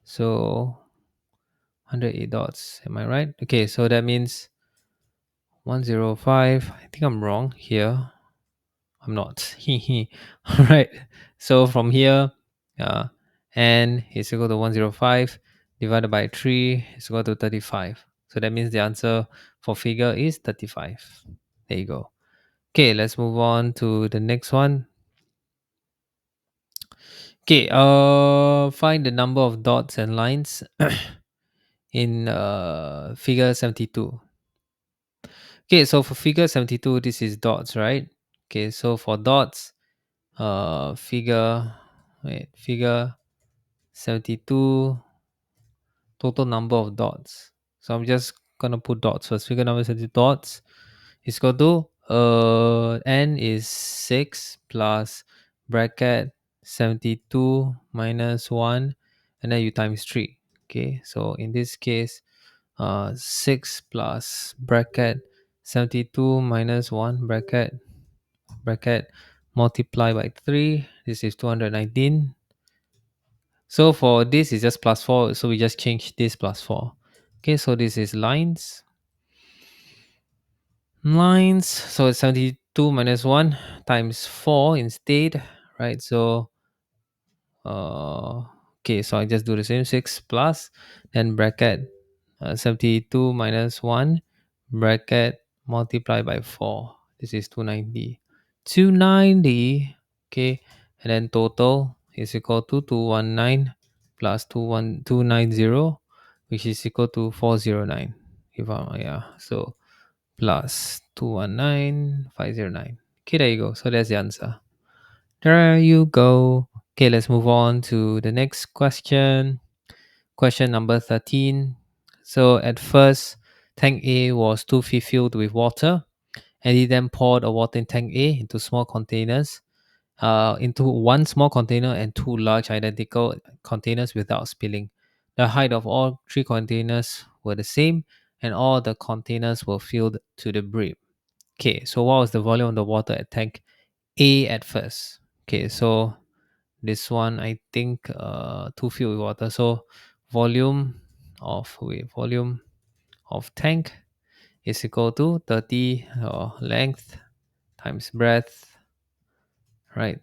So 108 dots, am I right? Okay, so that means 105. I think I'm wrong here. I'm not. All right, so from here, n is equal to 105 divided by 3 is equal to 35. So that means the answer for figure is 35. There you go. Okay, let's move on to the next one. Okay, find the number of dots and lines in figure 72. Okay, so for figure 72, this is dots, right? Okay, so for dots, figure 72, total number of dots. So I'm just gonna put dots first. Figure number 72 dots is equal to n is 6 plus bracket 72 minus 1, and then you times 3. Okay, so in this case, 6 plus bracket 72 minus 1 bracket multiply by 3, this is 219. So for this is just plus 4, so we just change this plus 4. Okay, so this is lines. So it's 72 minus 1 times 4 instead, right? So okay, so I just do the same, 6 plus, then bracket 72 minus 1 bracket multiply by 4. This is 290. 290, okay, and then total is equal to 219 plus 290, which is equal to 409. If I, yeah, so plus 219509. Okay, there you go. So that's the answer. There you go. Okay, let's move on to the next question. Question number 13. So at first, tank A was filled with water, and he then poured the water in tank A into small containers, into one small container and two large identical containers without spilling. The height of all three containers were the same, and all the containers were filled to the brim. Okay, so what was the volume of the water at tank A at first? Okay, so this one I think too filled with water. So volume of tank is equal to 30 length times breadth, right,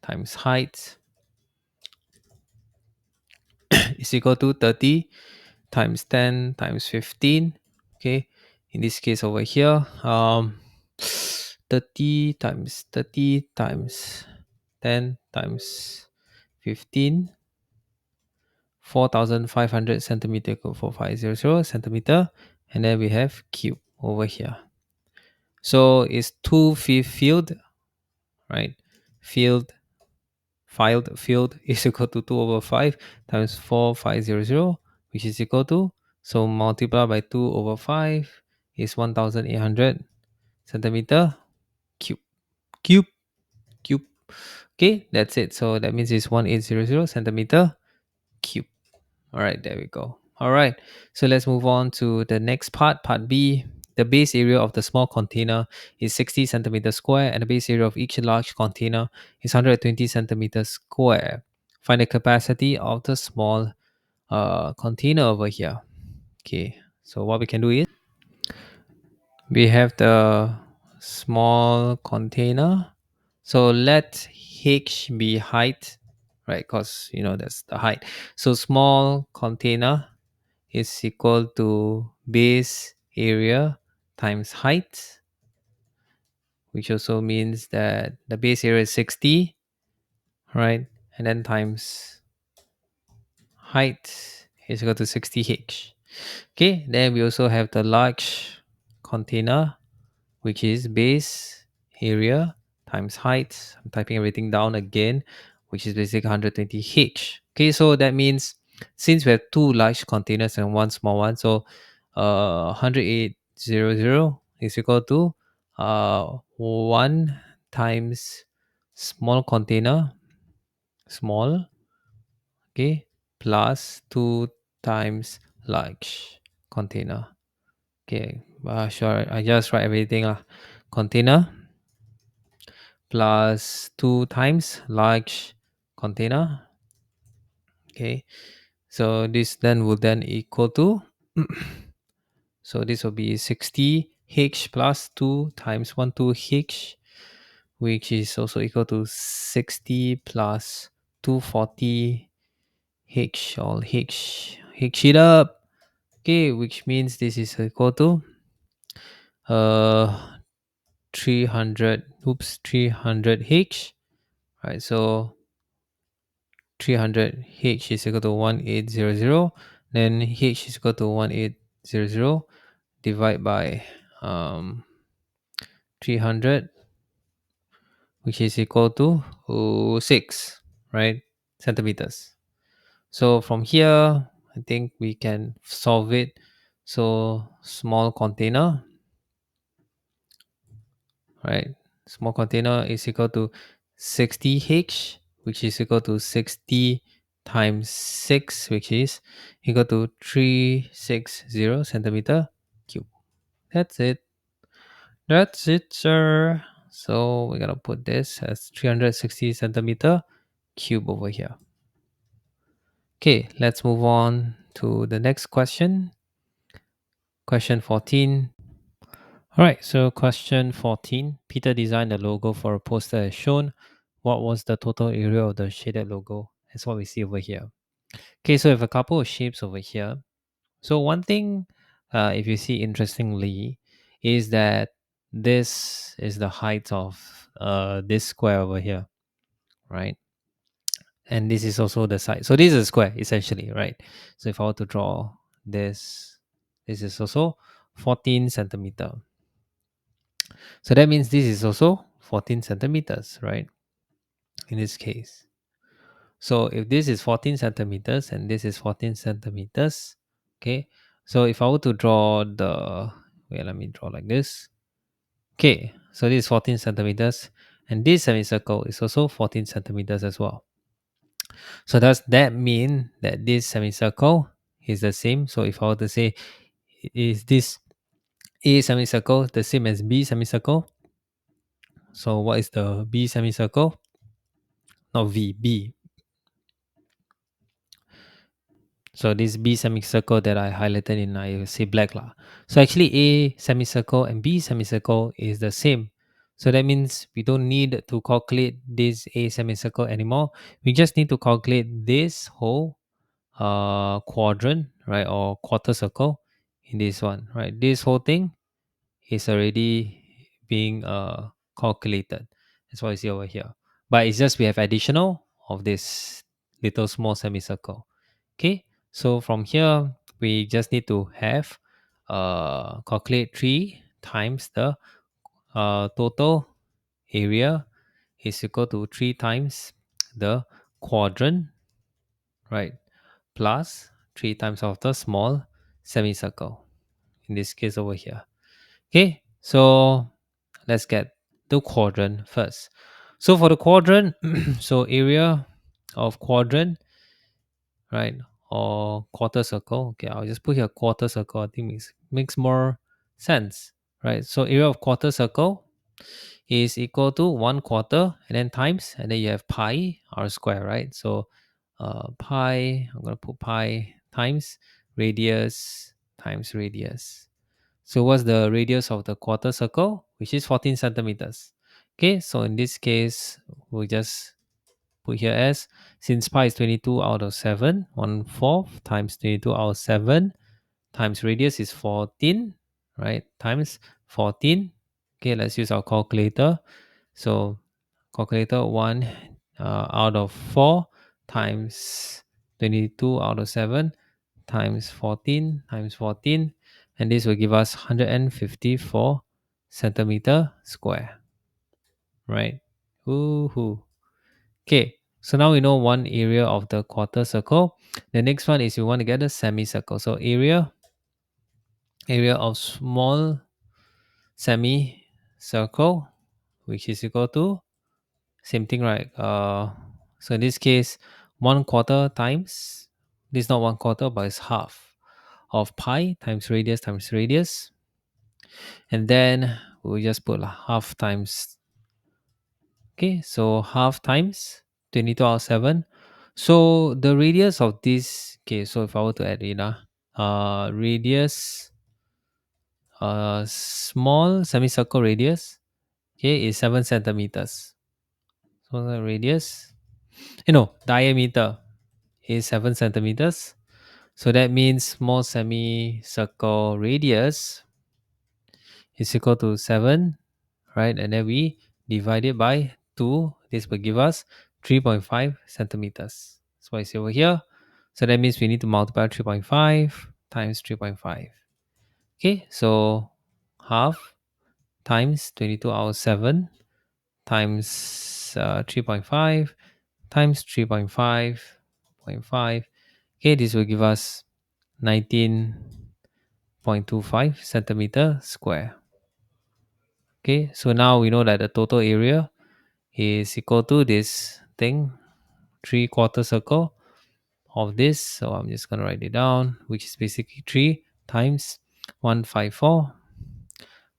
times height is equal to 30 times 10 times 15. Okay, in this case over here, 30 times 10 times 15, 4500 centimeter equal 4500 centimeter, and then we have cube over here. So it's 2 field, right? Field field is equal to 2 over 5 times 4500, which is equal to, so multiply by 2 over 5 is 1800 centimeter cube. Cube. Cube. Okay, that's it. So that means it's 1800 centimeter cube. All right, there we go. All right, so let's move on to the next part, part B. The base area of the small container is 60 centimeters square, and the base area of each large container is 120 centimeters square. Find the capacity of the small container over here. Okay, so what we can do is we have the small container. So let h be height, right? Because that's the height. So small container is equal to base area times height, which also means that the base area is 60, right? And then times height is equal to 60h. Okay, then we also have the large container, which is base area times height. I'm typing everything down again, which is basically 120h. Okay, so that means since we have two large containers and one small one, so 10800 is equal to 1 times small container, small, okay, plus 2 times large container. Okay, sure, I just write everything. Container plus 2 times large container. Okay, so this then will then equal to so this will be 60h plus 2 times 12h, which is also equal to 60 plus 240h, all h it up. Okay, which means this is equal to uh 300h, right? So 300h is equal to 1800, then h is equal to 1800, divide by 300, which is equal to 6, right, centimeters. So from here I think we can solve it. So small container, right, small container is equal to 60h, which is equal to 60 times 6, which is equal to 360 centimeter cube. That's it. That's it, sir. So we're gonna put this as 360 centimeter cube over here. Okay, let's move on to the next question. Question 14. All right, so question 14. Peter designed the logo for a poster as shown. What was the total area of the shaded logo? That's what we see over here. Okay, so we have a couple of shapes over here. So one thing, if you see interestingly, is that this is the height of this square over here, right? And this is also the side. So this is a square essentially, right? So if I were to draw this, this is also 14 centimeter. So that means this is also 14 centimeters, right? In this case. So if this is 14 centimeters and this is 14 centimeters, okay. So if I were to draw the, wait, let me draw like this. Okay, so this is 14 centimeters and this semicircle is also 14 centimeters as well. So does that mean that this semicircle is the same? So if I were to say, is this A semicircle the same as B semicircle? So what is the B semicircle? Not V, B. So this B semicircle that I highlighted in, I say black lah. So actually A semicircle and B semicircle is the same. So that means we don't need to calculate this A semicircle anymore. We just need to calculate this whole quadrant, right, or quarter circle in this one, right? This whole thing is already being calculated. That's what you see over here. But it's just we have additional of this little small semicircle. Okay, so from here we just need to have calculate 3 times the total area is equal to 3 times the quadrant, right, plus 3 times of the small semicircle, in this case over here. Okay, so let's get the quadrant first. So for the quadrant, so area of quadrant, right, or quarter circle. Okay, I'll just put here quarter circle. I think makes more sense, right? So area of quarter circle is equal to 1/4 and then times, and then you have pi r square, right? So pi, I'm gonna put pi times radius times radius. So what's the radius of the quarter circle? Which is 14 centimeters. Okay, so in this case, we'll just put here as, since pi is 22 out of 7, 1/4 times 22 out of 7 times radius is 14, right? Times 14. Okay, let's use our calculator. So calculator 1 out of 4 times 22 out of 7 times 14, and this will give us 154 centimeter square, right? Woohoo. Okay, so now we know one area of the quarter circle. The next one is you want to get a semicircle. So area of small semicircle, which is equal to same thing, right? So in this case, 1/4 times, this is not 1/4, but it's half of pi times radius, and then we'll just put half times. Okay, so half times 22 out of 7. So the radius of this, okay, so if I were to add it, radius, small semicircle radius, okay, is 7 centimeters. So the radius, diameter is 7 centimeters. So that means small semicircle radius is equal to 7, right? And then we divide it by 2. This will give us 3.5 centimeters. That's why it's over here. So that means we need to multiply 3.5 times 3.5. Okay, so half times 22 out of 7 times 3.5 times 3.5 0.5. Okay, this will give us 19.25 centimeter square. Okay, so now we know that the total area is equal to this thing, 3/4 circle of this. So I'm just going to write it down, which is basically 3 times 154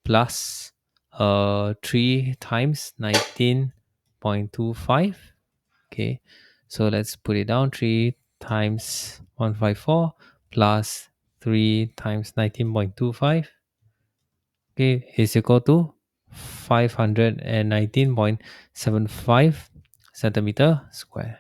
plus 3 times 19.25. Okay, so let's put it down, 3 times 154 plus 3 times 19.25, okay, is equal to 519.75 centimeter square.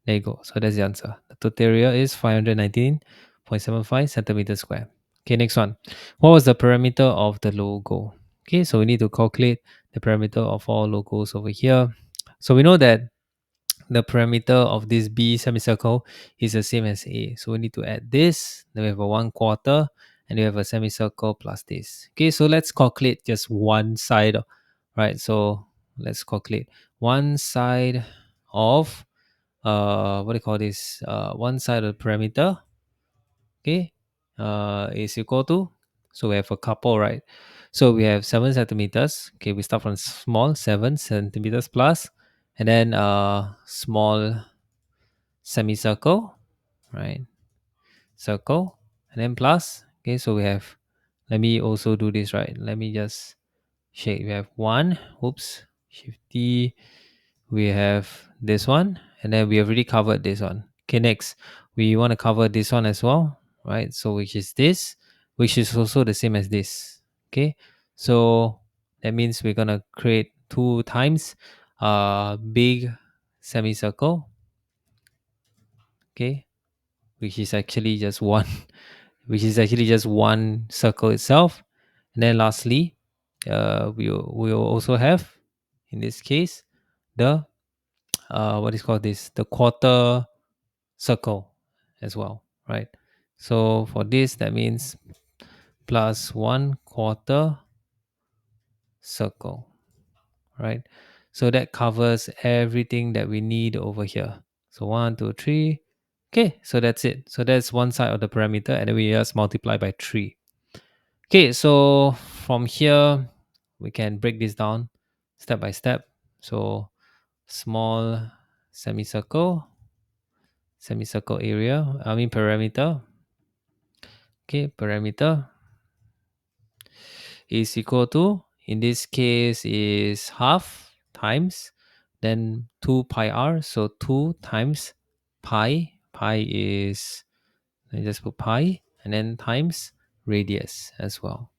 There you go. So that's the answer. The total area is 519.75 centimeter square. Okay, next one. What was the parameter of the logo? Okay, so we need to calculate the parameter of all logos over here. So we know that the parameter of this B semicircle is the same as A. So we need to add this. Then we have a 1/4, and we have a semicircle plus this. Okay, so let's calculate just one side, right? So let's calculate one side of what do you call this? One side of the parameter, okay, is equal to, so we have a couple, right? So we have 7 centimeters. Okay, we start from small, 7 centimeters plus, and then small semicircle, right? Circle, and then plus. Okay, so we have, let me also do this, right? Let me just shake. We have one, oops, shifty. We have this one, and then we have already covered this one. Okay, next, we want to cover this one as well, right? So which is this, which is also the same as this. Okay, so that means we're gonna create 2 times big semicircle, okay, which is actually just one, which is actually just one circle itself. And then lastly, we'll also have, in this case, the what is called this, the quarter circle as well, right? So for this, that means plus 1/4 circle, right? So that covers everything that we need over here. So 1, 2, 3. Okay, so that's it. So that's one side of the parameter, and then we just multiply by 3. Okay, so from here, we can break this down step by step. So small semicircle, parameter. Okay, parameter is equal to, in this case, is half times then 2 pi r. So 2 times pi. Pi is, I just put pi, and then times radius as well.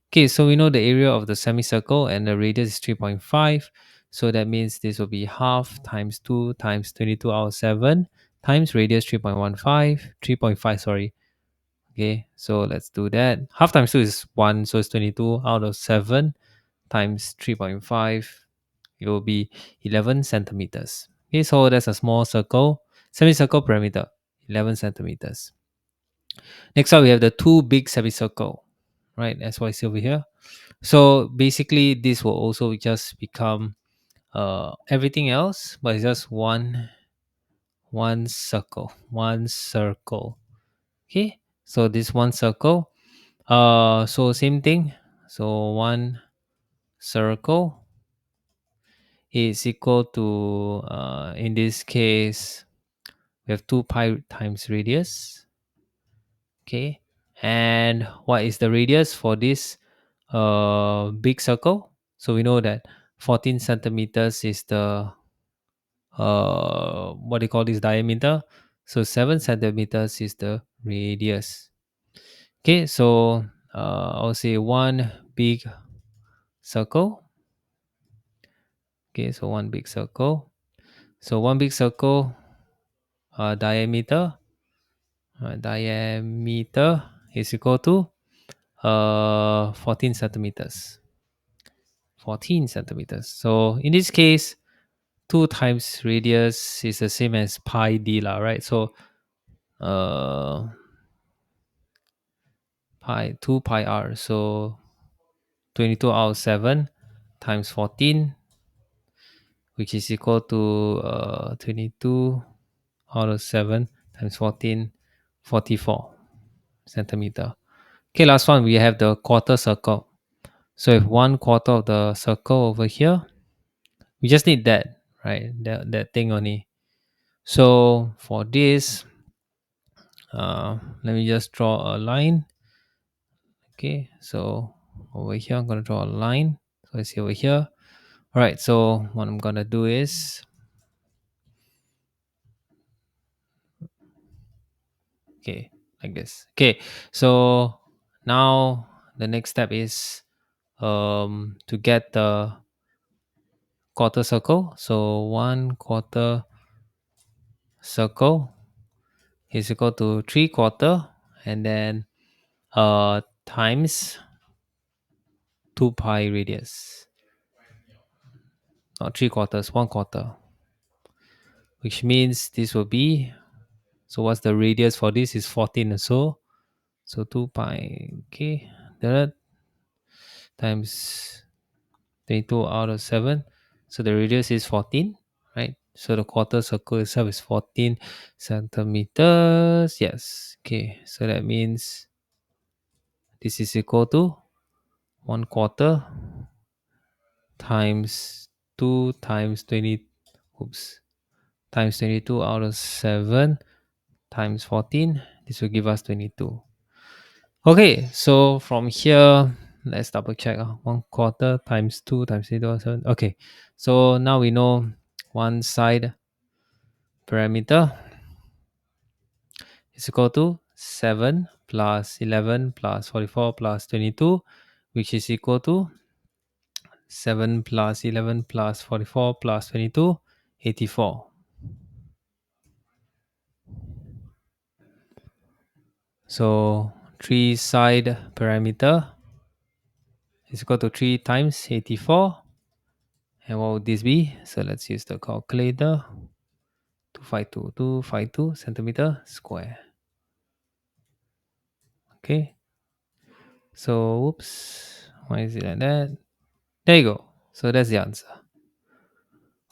Okay, so we know the area of the semicircle and the radius is 3.5. So that means this will be half times 2 times 22 out of 7 times radius 3.15, 3.5, sorry. Okay, so let's do that. Half times 2 is 1, so it's 22 out of 7 times 3.5. It will be 11 centimeters. Okay, so that's a small circle, semicircle parameter, 11 centimeters. Next up, we have the two big semicircle, right? That's why it's over here. So basically, this will also just become everything else, but it's just one circle, one circle. Okay, so this one circle. So same thing. So one circle is equal to, in this case, we have 2 pi times radius. Okay, and what is the radius for this big circle? So we know that 14 centimeters is the what do you call this, diameter. So 7 centimeters is the radius. Okay, so I'll say one big circle. Okay, so one big circle. So one big circle diameter diameter is equal to 14 centimeters. 14 centimeters. So in this case, 2 times radius is the same as pi d lah, right? So uh pi 2 pi r. So 22 out of 7 times 14, which is equal to 22 out of 7 times 14, 44 centimeter. Okay, last one, we have the quarter circle. So if 1/4 of the circle over here, we just need that, right? That thing only. So for this, let me just draw a line. Okay, so over here, I'm going to draw a line. So I see over here. All right, so what I'm going to do is, okay, like this. Okay, so now the next step is to get the quarter circle. So 1/4 circle is equal to 3/4, and then times 2 pi radius. Not 3/4, 1/4. Which means this will be, so what's the radius for this is 14 or so. So 2 pi, okay, that times 22 out of 7. So the radius is 14, right? So the quarter circle itself is 14 centimeters. Yes. Okay. So that means this is equal to 1/4 times 2 times 20, oops, times 22 out of 7 times 14. This will give us 22. Okay, so from here, let's double check. 1/4 times 2 times 22 out of 7. Okay, so now we know one side parameter is equal to 7 plus 11 plus 44 plus 22, which is equal to 7 plus 11 plus 44 plus 22, 84. So 3 side parameter is equal to 3 times 84. And what would this be? So let's use the calculator. 252 centimeter square. Okay. So, whoops. Why is it like that? There you go. So that's the answer.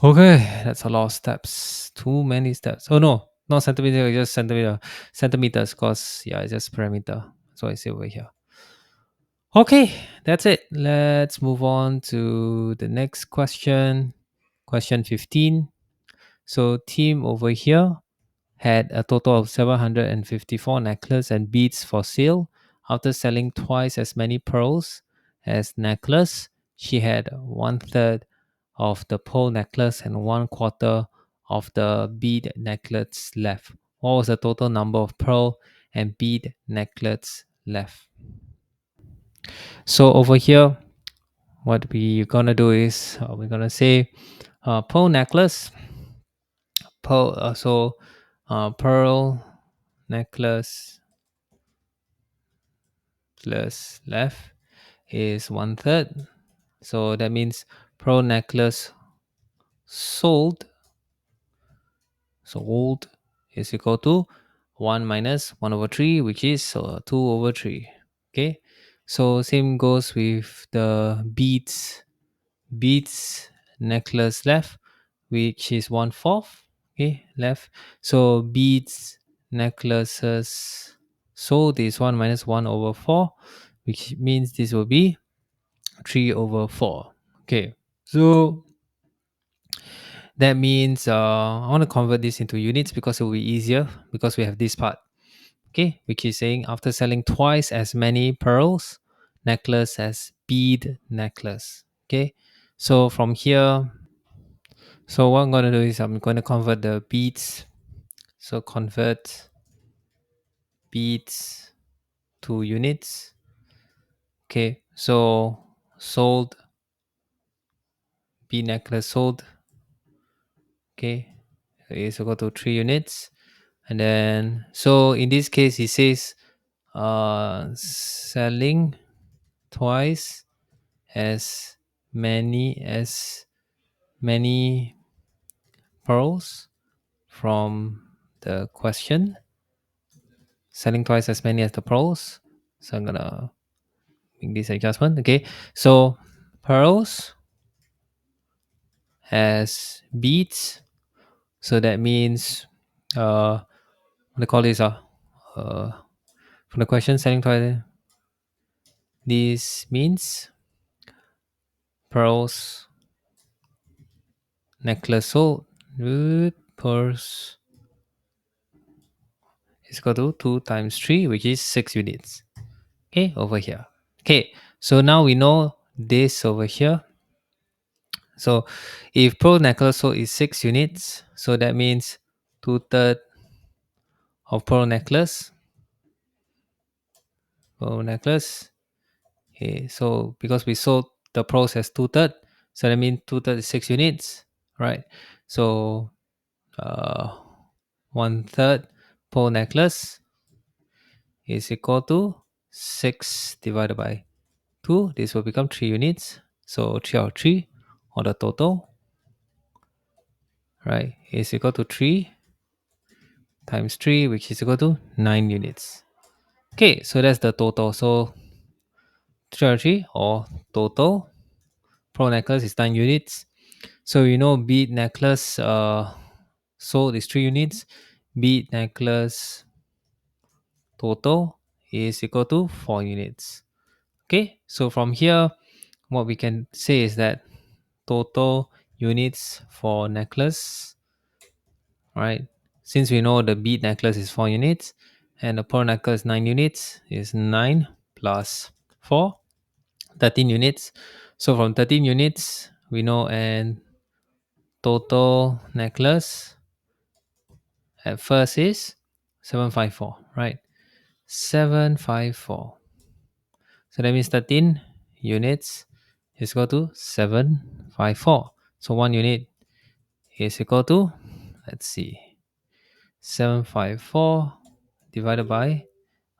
Okay, that's a lot of steps. Too many steps. Oh no, not centimeter, it's just centimeter. Centimeters, cause yeah, it's just parameter. So I say over here. Okay, that's it. Let's move on to the next question. Question 15. So team over here had a total of 754 necklace and beads for sale. After selling twice as many pearls as necklace, she had one third of the pearl necklace and one quarter of the bead necklace left. What was the total number of pearl and bead necklace left? So over here, what we gonna do is we're gonna say pearl necklace, pearl necklace plus left is one third. So that means pearl necklace sold sold is equal to 1 minus 1 over 3, which is 2 over 3. Okay, so same goes with the beads necklace left, which is 1/4. Okay, left. So beads necklaces sold is 1 minus 1 over 4, which means this will be 3 over 4. Okay, so that means I want to convert this into units because it will be easier because we have this part. Okay, which is saying after selling twice as many pearls necklace as bead necklace. Okay, so from here, so what I'm going to do is I'm going to convert the beads. So convert beads to units. Okay, so sold bead necklace sold. Okay, is equal to 3 units. And then so in this case it says selling twice as many pearls from the question, selling twice as many as the pearls. So I'm gonna make this adjustment. Okay, so pearls as beads, so that means what they call this uh from the question, selling twice, this means pearls necklace sold pearls is equal to 2 times 3, which is 6 units. Okay, over here. Okay, so now we know this over here. So if pearl necklace sold is 6 units, so that means 2/3 of pearl necklace. Okay, so because we sold the pearls as 2/3, so that means 2/3 is 6 units, right? So uh, 1/3 pearl necklace is equal to 6 divided by 2. This will become 3 units. So 3 out of 3, or the total, right, is equal to 3 times 3, which is equal to 9 units. Okay, so that's the total. So 3 out of 3, or total pearl necklace is 9 units. So you know bead necklace sold is 3 units. Bead necklace total is equal to 4 units. Okay, so from here, what we can say is that total units for necklace, right? Since we know the bead necklace is 4 units and the pearl necklace 9 units, is 9 plus 4, 13 units. So from 13 units, we know and total necklace at first is 754, right? 754. So that means 13 units is equal to 754. So 1 unit is equal to, let's see, 754 divided by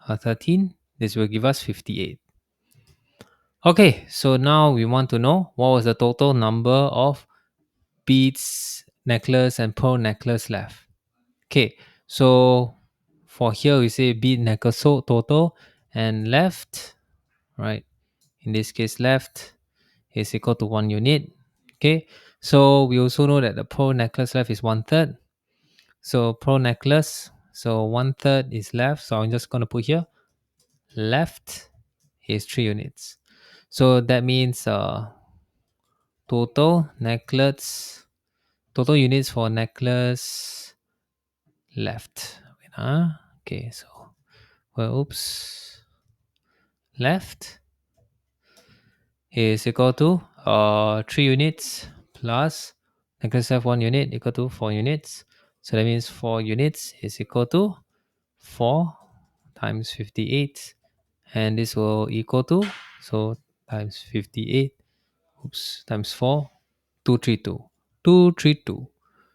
13. This will give us 58. Okay, so now we want to know what was the total number of beads necklace and pearl necklace left. Okay, so for here we say bead necklace total and left, right? In this case, left is equal to 1 unit. Okay, so we also know that the pro necklace left is 1/3. So pro necklace, so 1/3 is left. So I'm just going to put here left is 3 units. So that means total necklace, total units for necklace left. Wait, okay, so well, oops, left is equal to 3 units plus necklace left 1 unit equal to 4 units. So that means 4 units is equal to 4 times 58, and this will equal to, so times 58, oops, times 4, 232, 232.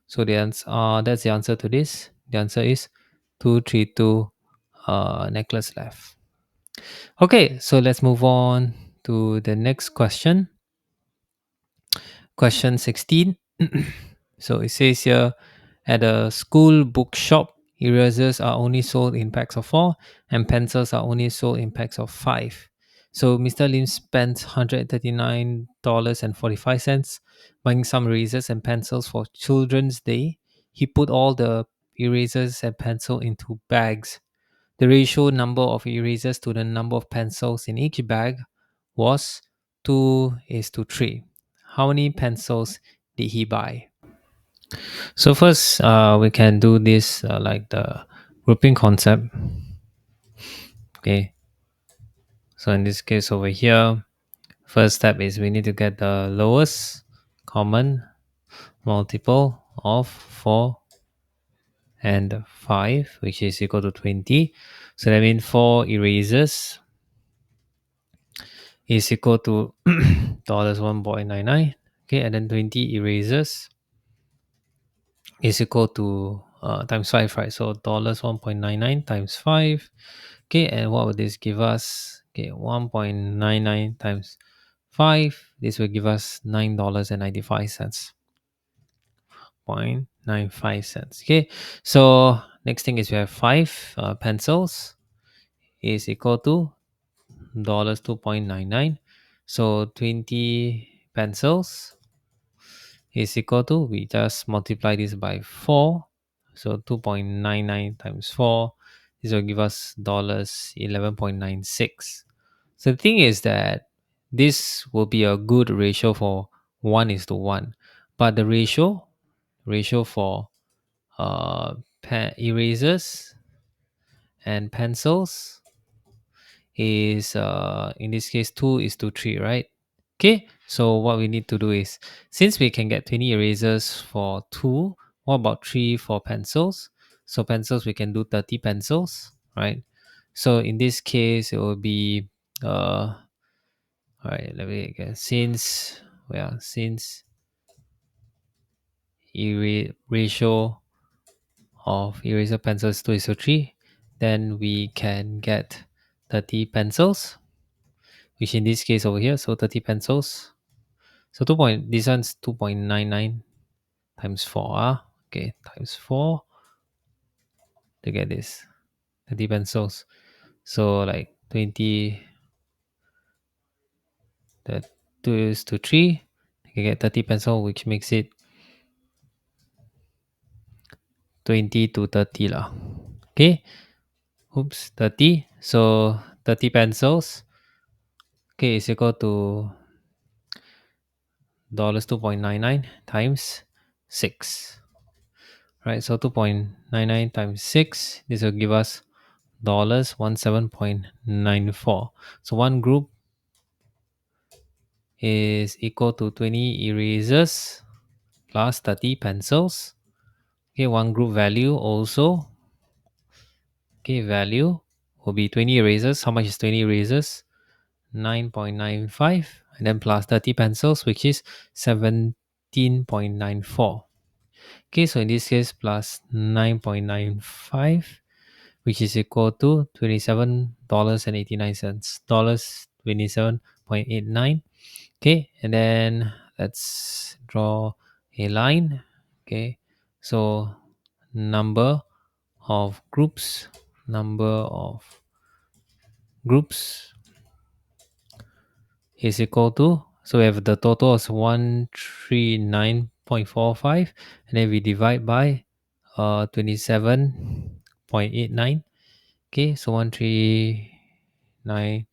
So the answer, that's the answer to this. The answer is 232 necklace left. Okay, so let's move on to the next question. Question 16. So it says here, at a school bookshop, erasers are only sold in packs of 4 and pencils are only sold in packs of 5. So Mr. Lim spent $139.45 buying some erasers and pencils for Children's Day. He put all the erasers and pencil into bags. The ratio number of erasers to the number of pencils in each bag was 2:3. How many pencils did he buy? So first, we can do this like the grouping concept. Okay. So in this case over here, first step is we need to get the lowest common multiple of 4 and 5, which is equal to 20. So that means 4 erasers is equal to dollars 1.99. Okay, and then 20 erasers is equal to times 5, right? So dollars 1.99 times 5. Okay, and what would this give us? Okay, 1.99 times 5. This will give us $9.95. 0.95 cents. Okay, so next thing is we have 5 pencils is equal to dollars 2.99. So 20 pencils is equal to, we just multiply this by 4. So 2.99 times 4, this will give us dollars 11.96. So the thing is that this will be a good ratio for 1:1. But the ratio for erasers and pencils is in this case 2:3, right? Okay, so what we need to do is, since we can get 20 erasers for 2, what about 3 for pencils? So pencils, we can do 30 pencils, right? So in this case it will be all right, let me again, since ratio of eraser pencils 2:3, then we can get 30 pencils, which in this case over here, so 30 pencils. So this one's 2.99 times 4. Okay, times 4 to get this 30 pencils. So like 20, that 2:3, you can get 30 pencil, which makes it 20 to 30 lah. Okay, oops, 30. So 30 pencils, okay, is equal to dollars 2.99 times 6. Right, so 2.99 times 6, this will give us dollars 17.94. So one group is equal to 20 erasers plus 30 pencils. Okay, one group value also, okay, value will be 20 erasers. How much is 20 erasers? 9.95, and then plus 30 pencils, which is 17.94. Okay, so in this case, plus 9.95, which is equal to $27.89. Dollars 27.89. Okay, and then let's draw a line. Okay, so number of groups, is equal to So we have the total is 139.45, and then we divide by 27.89. Okay, so 139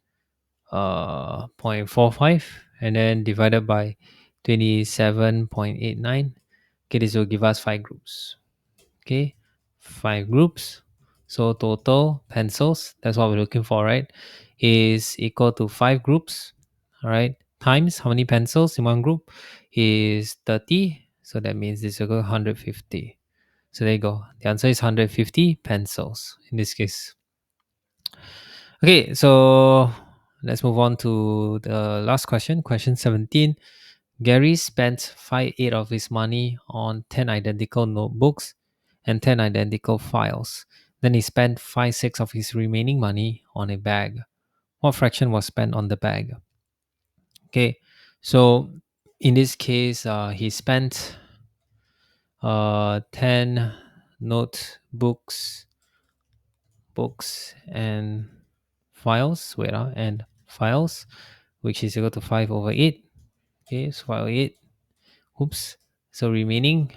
0.45, and then divided by 27.89. Okay, this will give us 5 groups. Okay, 5 groups. So total pencils, that's what we're looking for, right, is equal to 5 groups. All right, times how many pencils in one group is 30. So that means this will go 150. So there you go. The answer is 150 pencils in this case. Okay, so let's move on to the last question. Question 17. Gary spent 5/8 of his money on 10 identical notebooks and 10 identical files. Then he spent 5/6 of his remaining money on a bag. What fraction was spent on the bag? Okay, so in this case, he spent 10 notebooks, books, and files. And files, which is equal to 5/8. Okay, so 5/8. Oops. So remaining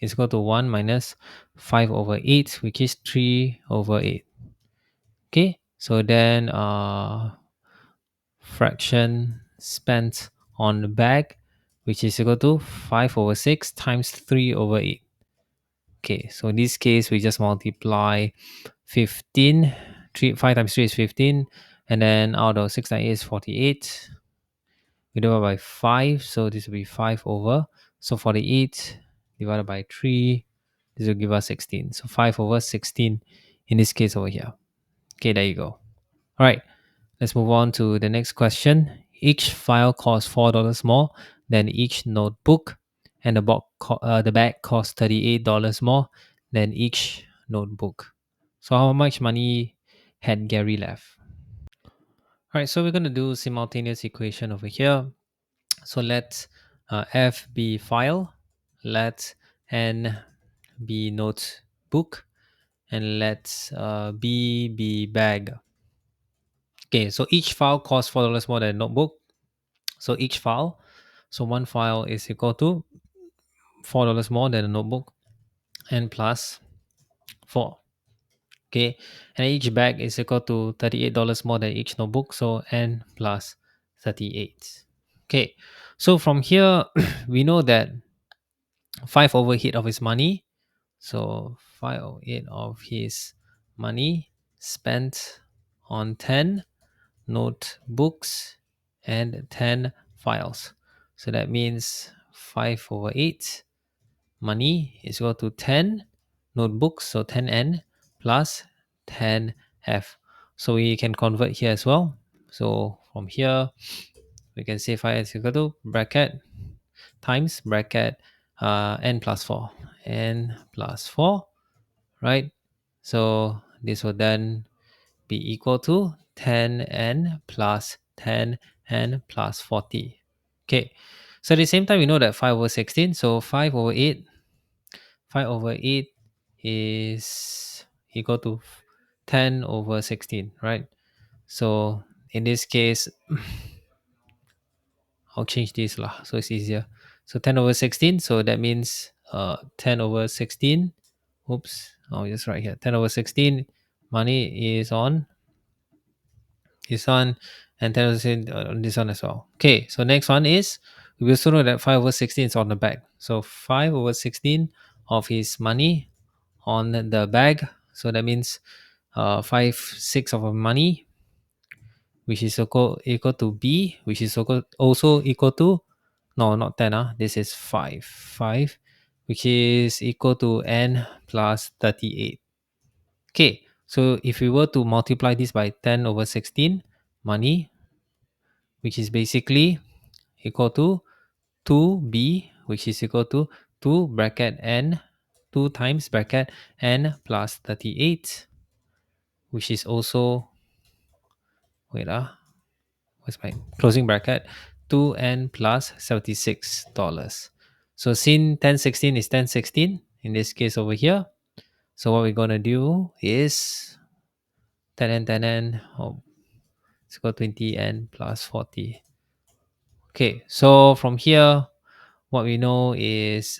is equal to 1 minus 5/8, which is 3/8. Okay, so then fraction spent on the bag, which is equal to 5/6 times 3/8. Okay, so in this case, we just multiply 15. 5 times 3 is 15. And then out of 6 times 8 is 48. We divide by 5. So this will be 5 over. So 48 divided by 3. This will give us 16. So 5/16 in this case over here. Okay, there you go. All right, let's move on to the next question. Each file costs $4 more than each notebook, and the bag costs $38 more than each notebook. So how much money had Gary left? All right, so we're going to do simultaneous equation over here. So let F be file, let N be notebook, and let B be bag. Okay, so each file costs $4 more than notebook. So each file, so one file is equal to $4 more than a notebook, and plus 4. Okay, and each bag is equal to $38 more than each notebook, so n plus 38. Okay, so from here we know that 5/8 of his money, so 5/8 of his money spent on 10 notebooks and 10 files. So that means 5/8 money is equal to 10 notebooks, so 10n plus 10f. So we can convert here as well. So from here, we can say 5 is equal to bracket times bracket n plus 4. N plus 4, right? So this will then be equal to 10n plus 10n plus 40. Okay, so at the same time, we know that 5/16, so 5/8 is equal to 10/16, right? So in this case, I'll change this lah, so it's easier. So 10/16, so that means 10/16. Oops, oh, just right here. 10/16 money is on this one, and 10% on this one as well. Okay, so next one is, we also know that 5/16 is on the back. So 5/16 of his money on the bag. So that means 5/6 of our money, which is equal to B, which is also equal to, no, not 10, this is 5, which is equal to n plus 38. Okay, so if we were to multiply this by 10/16 money, which is basically equal to 2b, which is equal to 2 bracket n, 2 times bracket n plus 38, which is also, wait, what's my closing bracket, 2n plus $76. So since 10/16 is 10/16 in this case over here, so what we're gonna do is 10n, oh, it's equal to 20n plus 40. Okay, so from here, what we know is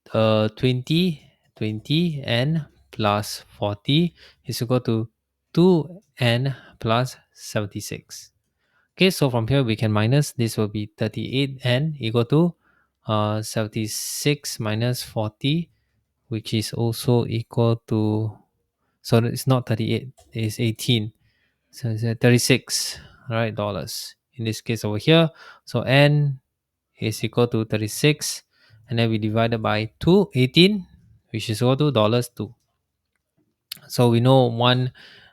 20, 20n plus 40 is equal to 2n plus 76. Okay, so from here we can minus, this will be 38n equal to 76 minus 40, which is also equal to, so it's not 38, it's 18. So it's 36, right, dollars. In this case over here, so n is equal to 36, and then we divide it by 2, 18, which is equal to dollars 2. So we know one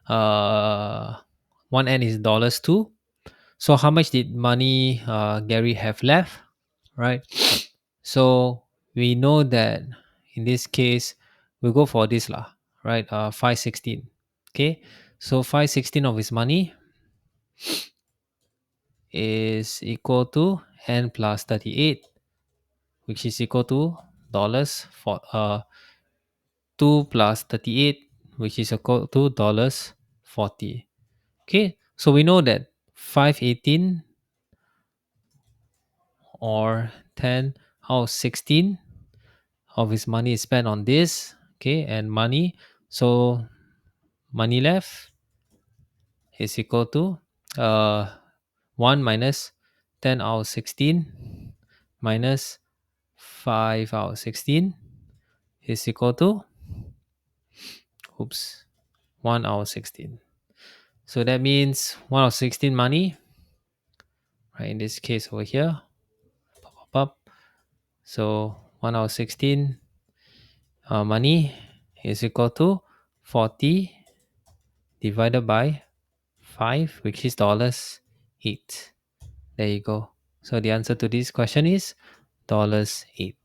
n is dollars 2. So how much did money Gary have left, right? So we know that in this case we'll go for this lah, right? 516. Okay, so 516 of his money is equal to n plus 38, which is equal to dollars for 2 plus 38, which is equal to dollars 40. Okay, so we know that 518 or 10 out of 16 of his money is spent on this. Okay, and money, so money left is equal to uh 1 minus 10 out of 16 minus 5 out of 16 is equal to, oops, 1 out of 16. So that means 1 out of 16 money, right? In this case over here, up. So 1 out of 16 money is equal to 40 divided by 5, which is dollars 8. There you go. So the answer to this question is dollars 8.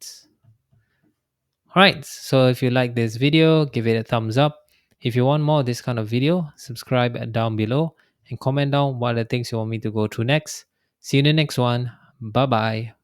Alright, so if you like this video, give it a thumbs up. If you want more of this kind of video, subscribe down below and comment down what are the things you want me to go through next. See you in the next one. Bye bye.